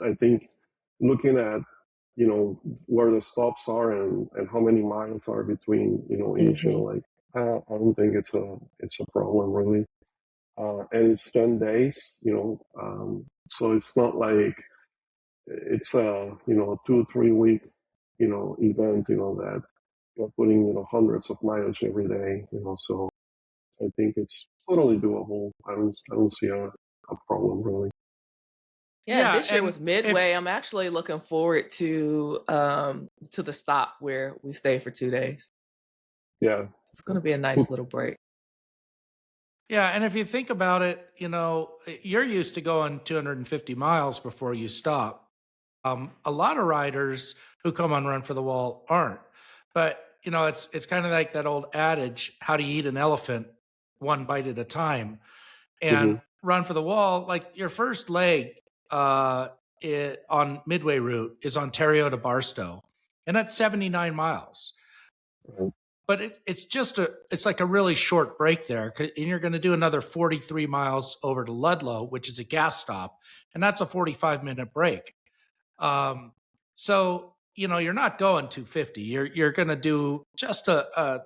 I think looking at, where the stops are and how many miles are between, each, Hmm. like, I don't think it's a problem really. And it's 10 days, so it's not like it's a, 2 3 week, event, that you're putting, hundreds of miles every day, so I think it's totally doable. I don't see a problem really. Yeah, and Yeah, this year and with if Midway, I'm actually looking forward to the stop where we stay for 2 days. Yeah, It's gonna be a that's nice little break. yeah, and if you think about it, you're used to going 250 miles before you stop. A lot of riders who come on Run for the Wall aren't. But it's kind of like that old adage: "How do you eat an elephant? One bite at a time." And mhm, Run for the Wall, like your first leg on Midway route is Ontario to Barstow, and that's 79 miles. right. But it's like a really short break there, and you're going to do another 43 miles over to Ludlow, which is a gas stop, and that's a 45-minute break. Um, so you're not going 250. You're going to do just a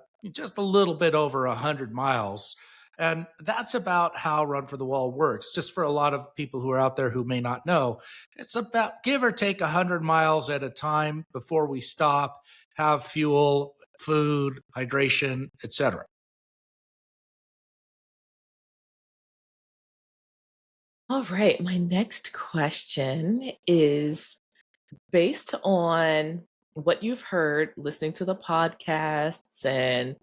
little bit over 100 miles, and that's about how Run for the Wall works. Just for a lot of people who are out there who may not know, it's about give or take 100 miles at a time before we stop, have fuel, food, hydration, etc. All right, my next question is based on what you've heard listening to the podcasts and,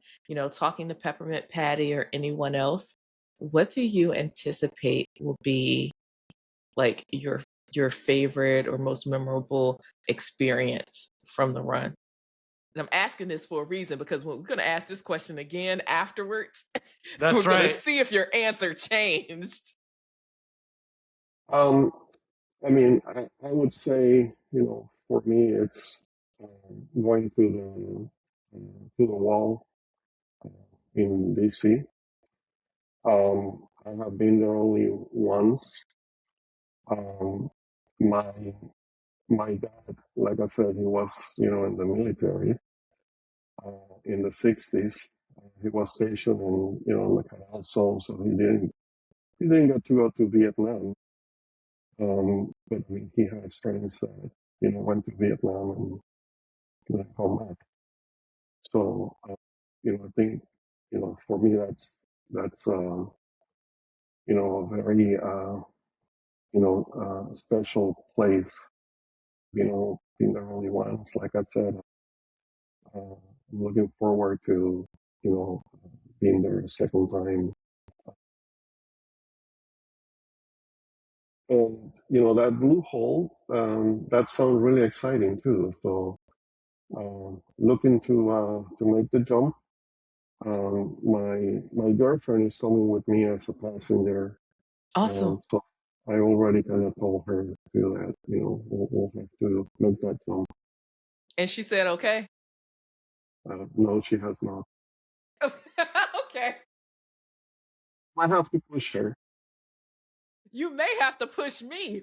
talking to Peppermint Patty or anyone else, what do you anticipate will be like your favorite or most memorable experience from the run? And I'm asking this for a reason because we're going to ask this question again afterwards. We're That's going to right. see if your answer changed. Um, I mean, I would say, for me, it's going to the wall in DC. I have been there only once. Um, my my dad, like I said, he was, in the military in the 60s. He was stationed in the Canal Zone, so he didn't get to go to Vietnam. But I mean, he has friends that, went to Vietnam and didn't come back. So, I think, for me, that's a very, special place. Being there only once, like I said, I'm looking forward to, you know, being there a second time. And, that blue hole, that sounds really exciting too. So, looking to make the jump. My girlfriend is coming with me as a passenger. Awesome. So I already kind of told her to do that. We'll have to make that jump. And she said, okay. No, she has not. Okay. I have to push her. You may have to push me.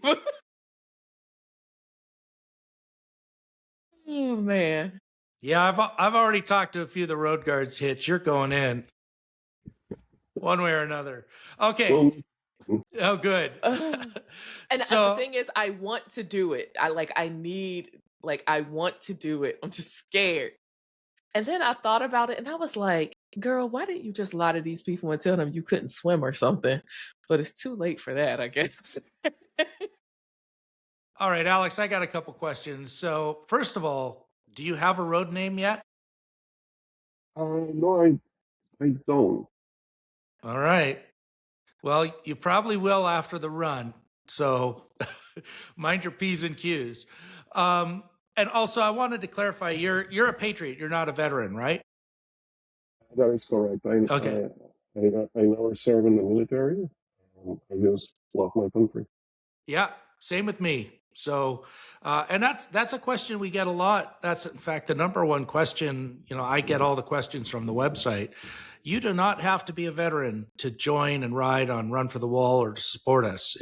Oh, man. Yeah, I've already talked to a few of the road guards. Hitch, you're going in one way or another. Okay. Well, Oh, good. Ugh. And the So, thing is, I want to do it. I want to do it. I'm just scared. And then I thought about it and I was like, girl, why didn't you just lie to these people and tell them you couldn't swim or something? But it's too late for that, I guess. all right, Alex, I got a couple questions. So, first of all, do you have a road name yet? no, I don't. All right. Well, you probably will after the run. So, mind your P's and Q's. And also, I wanted to clarify: you're a patriot. You're not a veteran, right? That is correct. Okay. I never served in the military. I just love my country. Yeah, same with me. So, and that's a question we get a lot. That's in fact the number one question. I get all the questions from the website. You do not have to be a veteran to join and ride on Run for the Wall or to support us.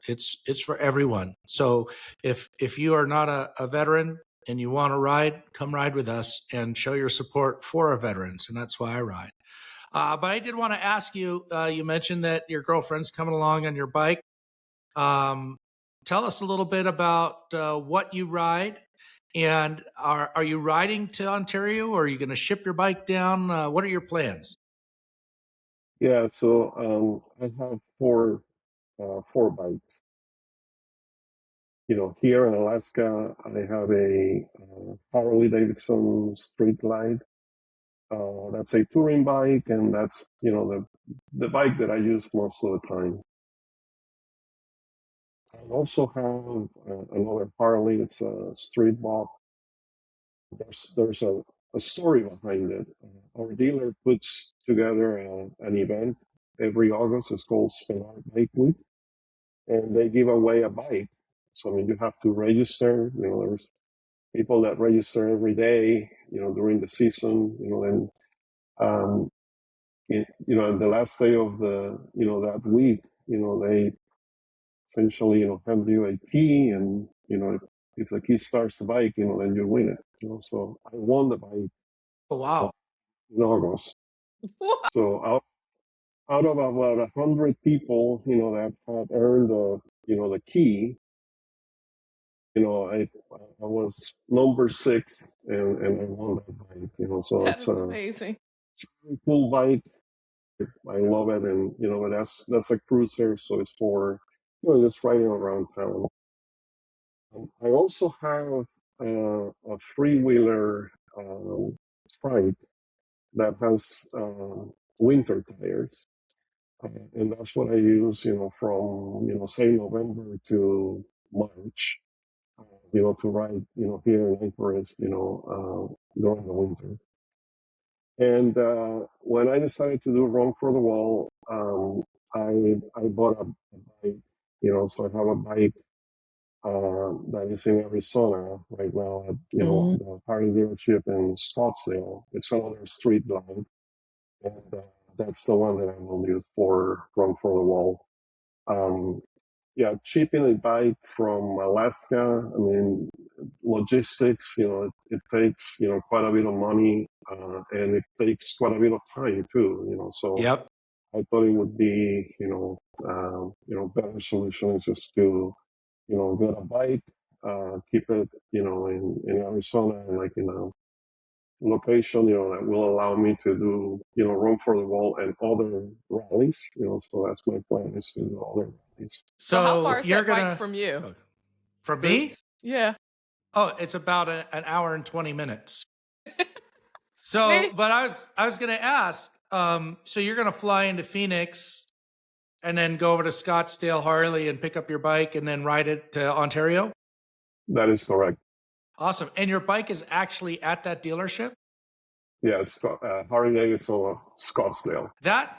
It's for everyone. So if you are not a veteran and you want to ride, come ride with us and show your support for our veterans, and that's why I ride. But I did want to ask you. You mentioned that your girlfriend's coming along on your bike. Um, Tell us a little bit about what you ride, and are you riding to Ontario, or are you going to ship your bike down? What are your plans? Yeah, so I have four bikes. here in Alaska, I have a Harley Davidson Street Glide. That's a touring bike, and that's the bike that I use most of the time. I also have another Harley. It's a Street Bob. There's a story behind it. Our dealer puts together an event every August. It's called Spin Art Bike Week, and they give away a bike. So I mean, you have to register. There's people that register every day. During the season. And the last day of that week, they essentially hand you a key, and if the key starts the bike, then you win it. So I won the bike Oh, wow. in August. So out of about 100 people, that had earned the key, I was number 6, and I won that bike. So That it's is a amazing. really cool bike. I love it, and but that's a cruiser, so it's for just riding around town. I also have a freewheeler trike that has winter tires. And that's what I use, from, say November to March, to ride, here in Anchorage, during the winter. And when I decided to do Run for the Wall, I bought a bike, so I have a bike that is in Arizona right now at, Mm. the Harley dealership in Scottsdale. It's another street line, and that's the one that I will use for Run for the Wall. Yeah, shipping a bike from Alaska, I mean, logistics, it takes, quite a bit of money, and it takes quite a bit of time too, so Yep. I thought it would be, better solution is just to, get a bike, keep it, in Arizona, and like in a location, that will allow me to do, Run for the Wall and other rallies, so that's my plan, is to do other rallies. So how far So is you're that bike gonna from you, from me? Bruce? Yeah. Oh, it's about an hour and 20 minutes. So, See? but I was gonna ask. So you're gonna fly into Phoenix and then go over to Scottsdale Harley and pick up your bike and then ride it to Ontario? That is correct. Awesome. And your bike is actually at that dealership? Yes, Harley Davidson of Scottsdale.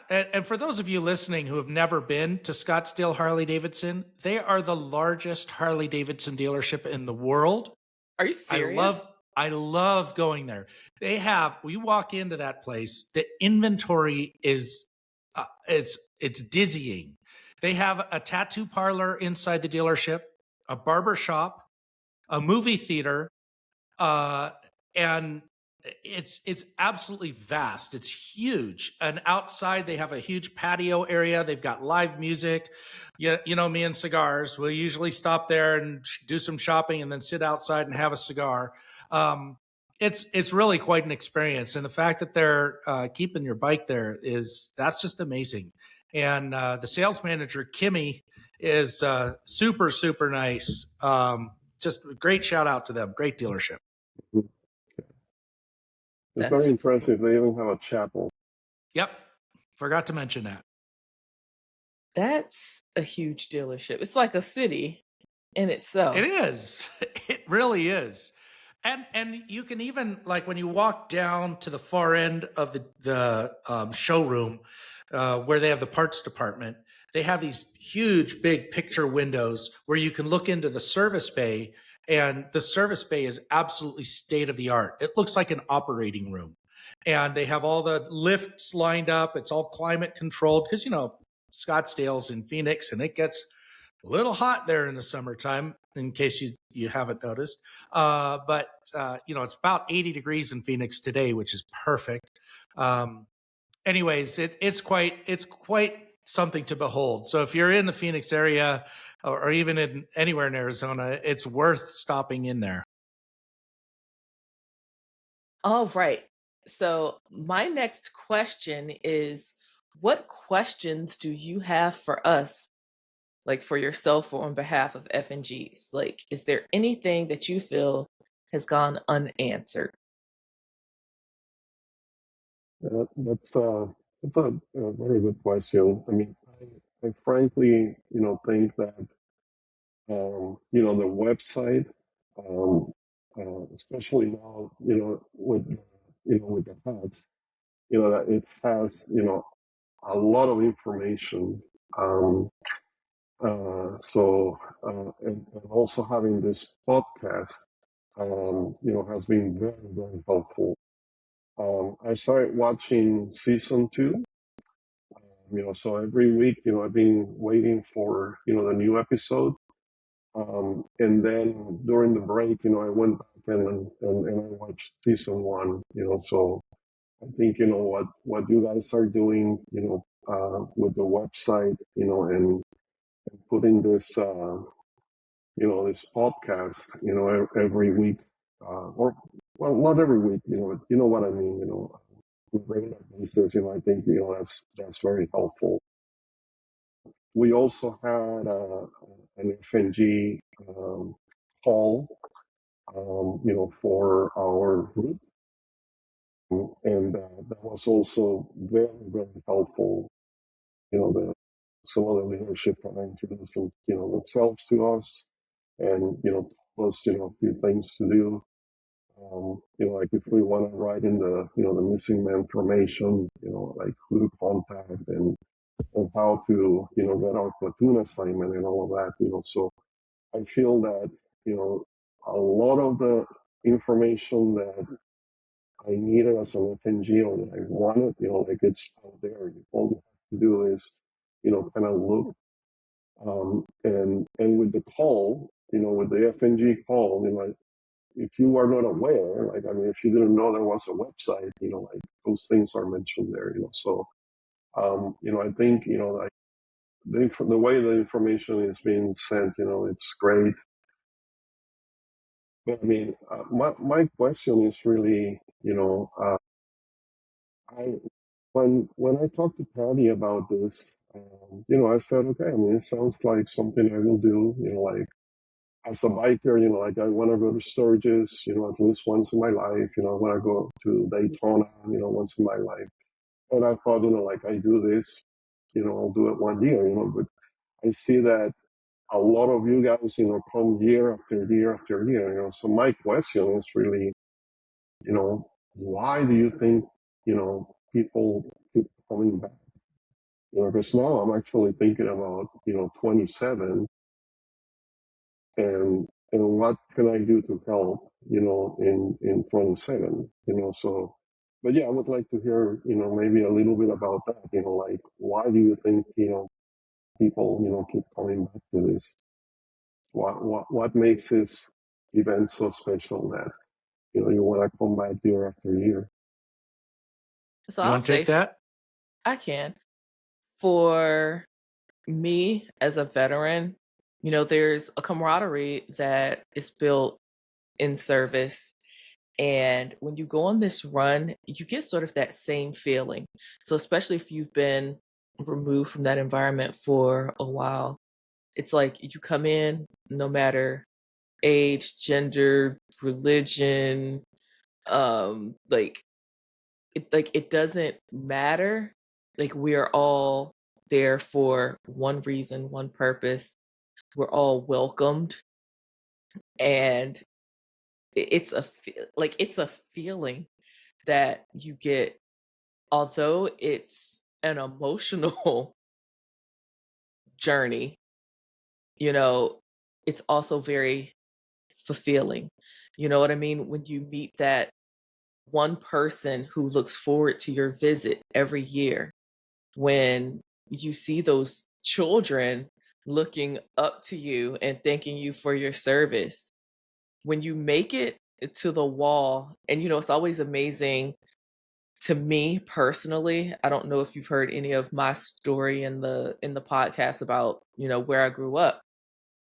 And for those of you listening who have never been to Scottsdale Harley Davidson, they are the largest Harley Davidson dealership in the world. Are you serious? I love going there. We walk into that place, the inventory is it's dizzying. They have a tattoo parlor inside the dealership, a barber shop, a movie theater, and it's absolutely vast. It's huge. And outside they have a huge patio area. They've got live music. Yeah, me and cigars. We'll usually stop there and do some shopping and then sit outside and have a cigar. It's really quite an experience, and the fact that they're keeping your bike there that's just amazing. And the sales manager Kimmy is super nice. Just a great shout out to them. Great dealership. It's That's very super cool. impressive. They even have a chapel. Yep, forgot to mention that. That's a huge dealership. It's like a city in itself. It is. It really is. And you can even, like, when you walk down to the far end of the showroom where they have the parts department, they have these huge big picture windows where you can look into the service bay, and the service bay is absolutely state of the art. It looks like an operating room, and they have all the lifts lined up. It's all climate controlled because Scottsdale's in Phoenix, and it gets a little hot there in the summertime, in case you haven't noticed. But it's about 80 degrees in Phoenix today, which is perfect. Anyways, it's quite something to behold. So if you're in the Phoenix area, or even anywhere in Arizona, it's worth stopping in there. All right. So my next question is, what questions do you have for us like for yourself or on behalf of FNGs? Like, is there anything that you feel has gone unanswered? That's a very good question. I mean, I frankly, think that, the website, um, especially now, with the hats, that it has, a lot of information. Um, and also having this podcast, has been very, very helpful. I started watching season two, so every week, I've been waiting for, the new episode. And then during the break, I went back and I watched season one, so I think, what you guys are doing, with the website, and putting this podcast, every week, or, well, not every week, you know what I mean, on a regular basis, I think, that's very helpful. We also had an FNG call, for our group, and that was also very, very helpful. Some of the leadership kind of introduced themselves to us, and told us a few things to do. Like if we want to write in the missing man information, like who to contact and how to get our platoon assignment and all of that. So I feel that a lot of the information that I needed as an FNG or that I wanted, like it's out there. All you have to do is kind of look. And with the call, with the FNG call, if you are not aware, like, I mean, if you didn't know there was a website, like those things are mentioned there, so, I think, like the way the information is being sent, it's great. But I mean, my question is really, I, when I talked to Patty about this, I said, okay, I mean, it sounds like something I will do, like, as a biker, like I want to go to Sturgis, at least once in my life. I want to go to Daytona, once in my life. And I thought, like I do this, I'll do it one year, but I see that a lot of you guys, come year after year after year, So my question is really, why do you think, people keep coming back? Because now I'm actually thinking about, 27, and what can I do to help, in 27, so, but yeah, I would like to hear, maybe a little bit about that, like, why do you think, people, keep coming back to this? What makes this event so special that, you want to come back year after year? So You I'll want to say take that? I can. For me as a veteran, there's a camaraderie that is built in service. And when you go on this run, you get sort of that same feeling. So, especially if you've been removed from that environment for a while, it's like you come in, no matter age, gender, religion, like it doesn't matter. Like we are all there for one reason, one purpose. We're all welcomed, and it's a feeling that you get, although it's an emotional journey, you know, it's also very fulfilling. You know what I mean? When you meet that one person who looks forward to your visit every year, when you see those children looking up to you and thanking you for your service, when you make it to the wall, and it's always amazing to me personally. I don't know if you've heard any of my story in the podcast about, where I grew up.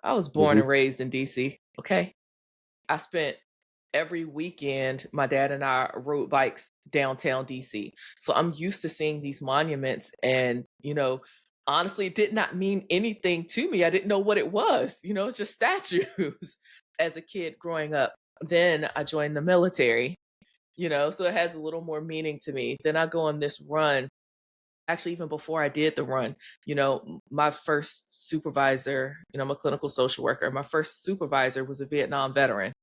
I was born Hmm. and raised in DC, okay? I spent every weekend, my dad and I rode bikes downtown DC. So I'm used to seeing these monuments and, honestly, it did not mean anything to me. I didn't know what it was. It's just statues as a kid growing up. Then I joined the military, so it has a little more meaning to me. Then I go on this run. Actually, even before I did the run, my first supervisor, I'm a clinical social worker. My first supervisor was a Vietnam veteran.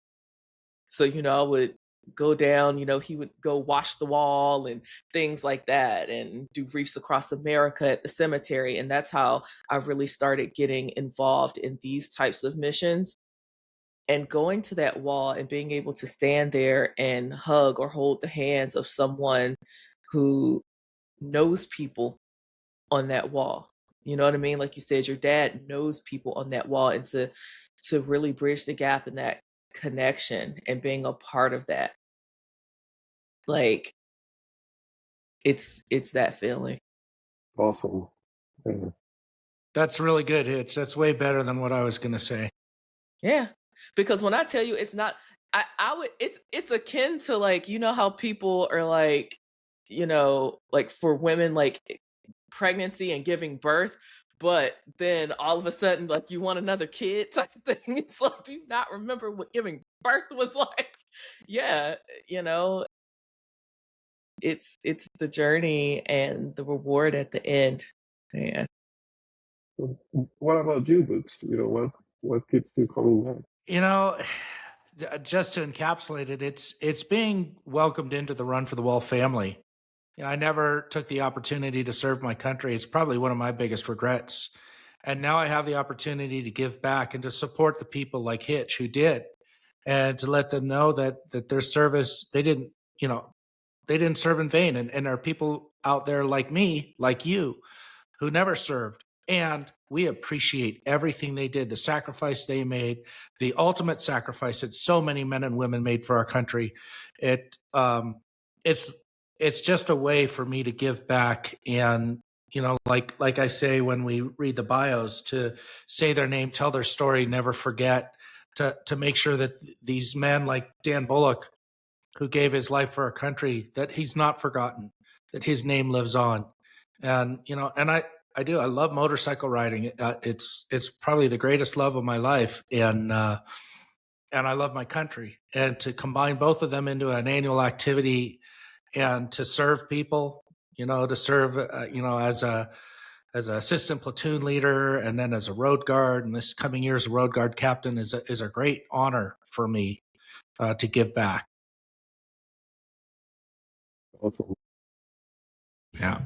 So, I would go down, he would go wash the wall and things like that and do Reefs Across America at the cemetery. And that's how I really started getting involved in these types of missions. And going to that wall and being able to stand there and hug or hold the hands of someone who knows people on that wall. You know what I mean? Like you said, your dad knows people on that wall, and to really bridge the gap in that connection and being a part of that, like it's that feeling. Awesome. Yeah. That's really good, Hitch. That's way better than what I was going to say. Yeah. Because when I tell you it's not, I would, it's akin to, like, how people are like, like for women, like pregnancy and giving birth, but then all of a sudden, like, you want another kid type thing. It's like, do you not remember what giving birth was like? Yeah, you know, it's the journey and the reward at the end. Yeah. So what about you, Boots? What keeps you coming back? You know, just to encapsulate it, it's being welcomed into the Run for the Wall family. I never took the opportunity to serve my country. It's probably one of my biggest regrets. And now I have the opportunity to give back and to support the people like Hitch who did, and to let them know that their service, they didn't serve in vain. And there are people out there like me, like you, who never served. And we appreciate everything they did, the sacrifice they made, the ultimate sacrifice that so many men and women made for our country. It's just a way for me to give back. And, like I say, when we read the bios, to say their name, tell their story, never forget, to make sure that these men like Dan Bullock, who gave his life for our country, that he's not forgotten, that his name lives on. And, I love motorcycle riding. It's probably the greatest love of my life. And I love my country. And to combine both of them into an annual activity and to serve people, to serve, as an assistant platoon leader and then as a road guard, and this coming year as a road guard captain is a great honor for me to give back. Awesome. Yeah.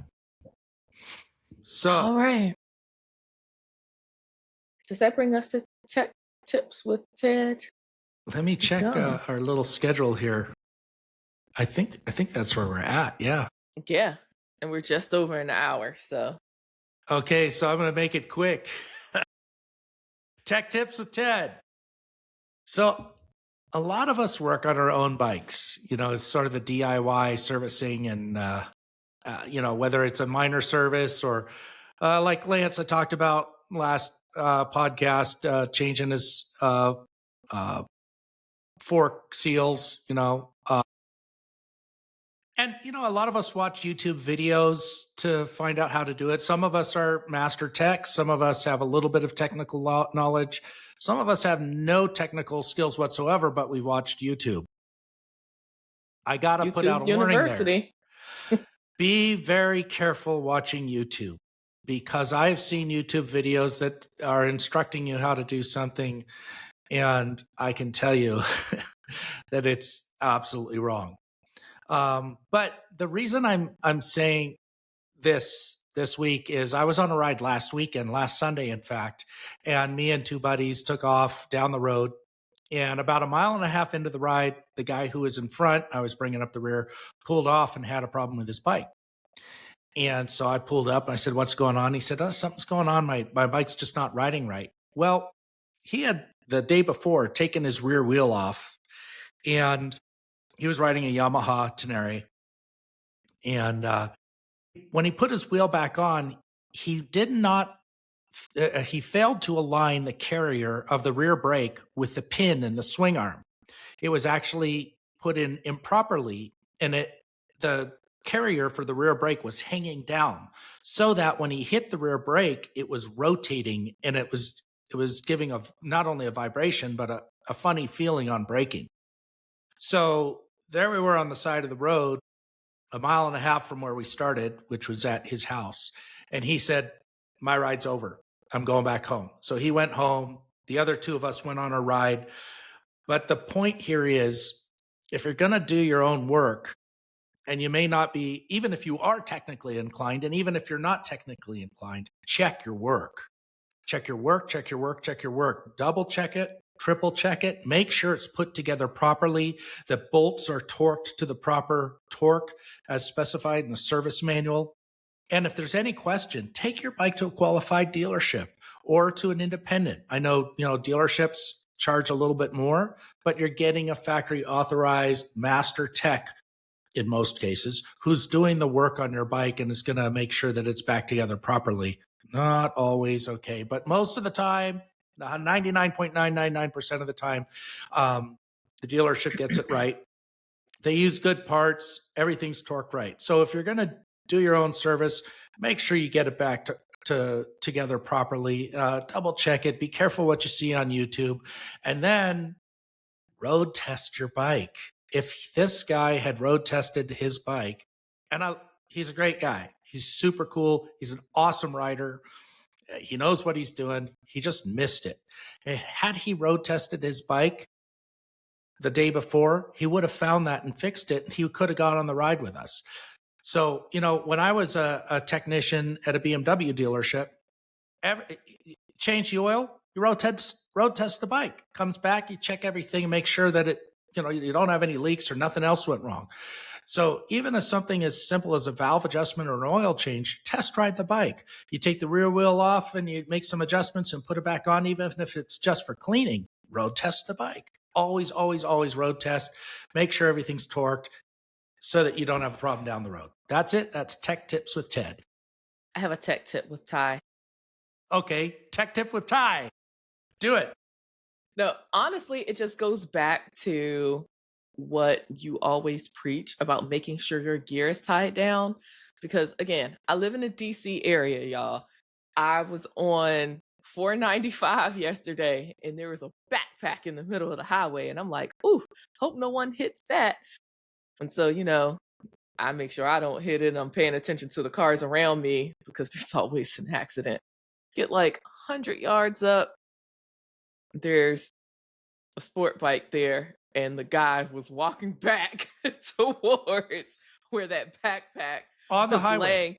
So, All right. Does that bring us to tech tips with Ted? let me check does. our little schedule here. I think that's where we're at. Yeah. Yeah. And we're just over an hour. So, Okay, so I'm going to make it quick. Tech tips with Ted. So, a lot of us work on our own bikes. It's sort of the DIY servicing, and whether it's a minor service or like Lance I talked about last podcast, changing his fork seals. And, a lot of us watch YouTube videos to find out how to do it. Some of us are master techs. Some of us have a little bit of technical knowledge. Some of us have no technical skills whatsoever, but we watched YouTube. I got to put out a warning there. Be very careful watching YouTube, because I've seen YouTube videos that are instructing you how to do something, and I can tell you that it's absolutely wrong. But the reason I'm saying this week is I was on a ride last Sunday, in fact, and me and two buddies took off down the road. And about 1.5 miles into the ride, the guy who was in front, I was bringing up the rear, pulled off and had a problem with his bike. And so I pulled up and I said, "What's going on?" He said, "Oh, something's going on. My bike's just not riding right." Well, he had the day before taken his rear wheel off, and he was riding a Yamaha Tenere. And when he put his wheel back on, he failed to align the carrier of the rear brake with the pin and the swing arm. It was actually put in improperly, and the carrier for the rear brake was hanging down, so that when he hit the rear brake, it was rotating, and it was giving not only a vibration but a funny feeling on braking. So there we were on the side of the road, a mile and a half from where we started, which was at his house. And he said, "My ride's over. I'm going back home." So he went home. The other two of us went on a ride. But the point here is, if you're going to do your own work, and you may not be, even if you are technically inclined, and even if you're not technically inclined, check your work. Check your work, check your work, check your work. Double check it, triple check it. Make sure it's put together properly, that bolts are torqued to the proper torque as specified in the service manual. And if there's any question, take your bike to a qualified dealership or to an independent. I know, dealerships charge a little bit more, but you're getting a factory authorized master tech in most cases who's doing the work on your bike and is going to make sure that it's back together properly. Not always okay, but most of the time, 99.999% of the time, the dealership gets it right. They use good parts. Everything's torqued right. So if you're going to do your own service, make sure you get it back together properly. Double check it. Be careful what you see on YouTube. And then road test your bike. If this guy had road tested his bike, and he's a great guy. He's super cool. He's an awesome rider. He knows what he's doing. He just missed it. Had he road tested his bike the day before, he would have found that and fixed it. He could have gone on the ride with us. So, when I was a technician at a BMW dealership, change the oil, you road test the bike. Comes back, you check everything and make sure that it, you don't have any leaks or nothing else went wrong. So even as something as simple as a valve adjustment or an oil change, test ride the bike. You take the rear wheel off and you make some adjustments and put it back on, even if it's just for cleaning. Road test the bike. Always, always, always road test. Make sure everything's torqued so that you don't have a problem down the road. That's it. That's Tech Tips with Ted. I have a tech tip with Ty. Okay, Tech Tip with Ty. Do it. No, honestly, it just goes back to what you always preach about making sure your gear is tied down. Because again, I live in the DC area, y'all. I was on 495 yesterday and there was a backpack in the middle of the highway. And I'm like, ooh, hope no one hits that. And so, I make sure I don't hit it. I'm paying attention to the cars around me because there's always an accident. Get like 100 yards up, there's a sport bike there, and the guy was walking back towards where that backpack on the was highway. laying.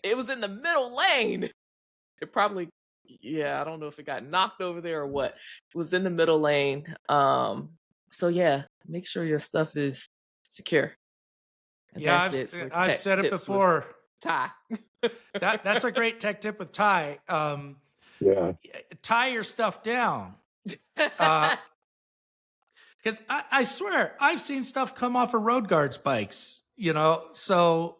It was in the middle lane. It probably, I don't know if it got knocked over there or what. It was in the middle lane. So yeah, make sure your stuff is secure. And Yeah, I've said it before. Ty. That's a great tech tip with Ty. Yeah. Tie your stuff down. Because I swear, I've seen stuff come off of road guards bikes, so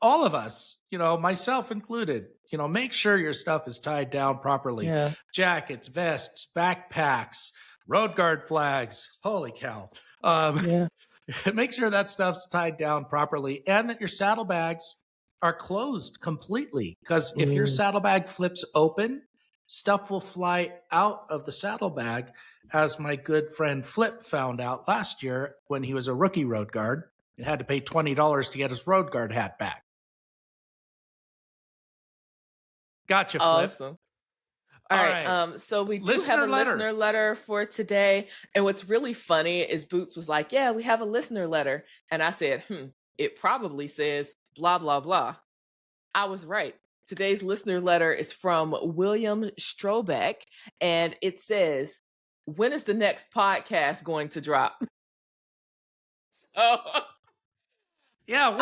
all of us, myself included, make sure your stuff is tied down properly. Yeah. Jackets, vests, backpacks, road guard flags. Holy cow. Yeah. Make sure that stuff's tied down properly and that your saddlebags are closed completely. Because if your saddlebag flips open, stuff will fly out of the saddlebag, as my good friend Flip found out last year when he was a rookie road guard. He had to pay $20 to get his road guard hat back. Gotcha, Flip. Awesome. All right. So we do have a letter. listener letter for today. And what's really funny is Boots was like, yeah, we have a listener letter. And I said, it probably says blah, blah, blah. I was right. Today's listener letter is from William Strobeck. And it says, when is the next podcast going to drop? So Yeah, when?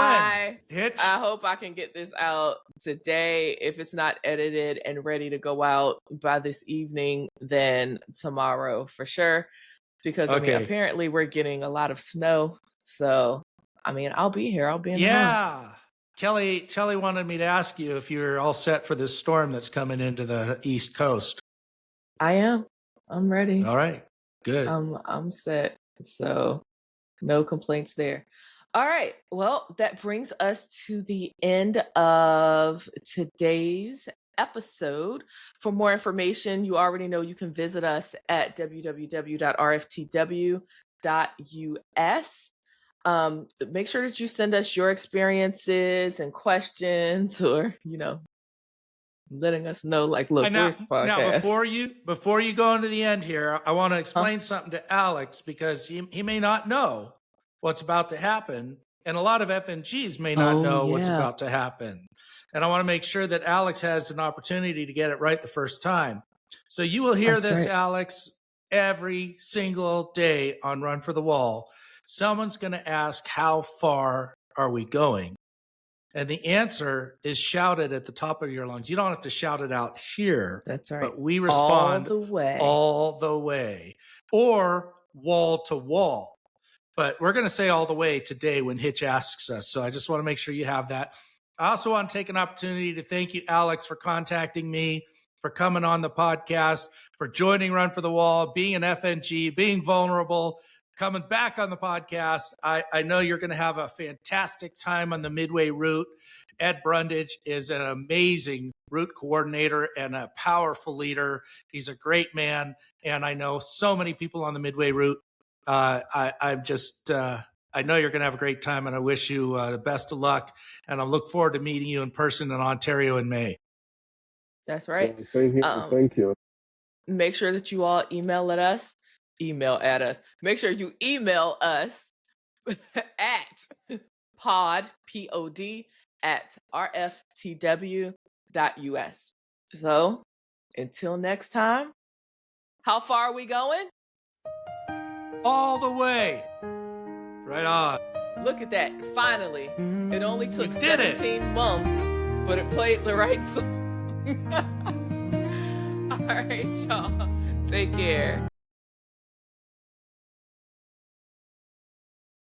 I hope I can get this out today. If it's not edited and ready to go out by this evening, then tomorrow for sure. Because apparently we're getting a lot of snow. So I'll be here. I'll be in the house. Kelly wanted me to ask you if you're all set for this storm that's coming into the East Coast. I am. I'm ready. All right. Good. I'm set. So no complaints there. All right. Well, that brings us to the end of today's episode. For more information, you already know you can visit us at www.rftw.us. Make sure that you send us your experiences and questions, or letting us know, like, look, And now, where's the podcast? now before you go into the end here, I want to explain something to Alex, because he may not know what's about to happen, and a lot of FNGs may not know what's about to happen. And I want to make sure that Alex has an opportunity to get it right the first time. So you will hear this, Alex, every single day on Run for the Wall. Someone's going to ask, how far are we going? And the answer is shouted at the top of your lungs. You don't have to shout it out here. That's right. But we respond all the way, or wall to wall. But we're going to say all the way today when Hitch asks us. So I just want to make sure you have that. I also want to take an opportunity to thank you, Alex, for contacting me, for coming on the podcast, for joining Run for the Wall, being an FNG, being vulnerable, coming back on the podcast. I know you're going to have a fantastic time on the Midway route. Ed Brundage is an amazing route coordinator and a powerful leader. He's a great man. And I know so many people on the Midway route. I know you're going to have a great time, and I wish you the best of luck. And I look forward to meeting you in person in Ontario in May. That's right. Thank you. Make sure that you all email at us. Make sure you email us at pod, P-O-D, at rftw.us. So until next time, how far are we going? All the way. Right on. Look at that. Finally. It only took 17 months, but it played the right song. All right, y'all. Take care.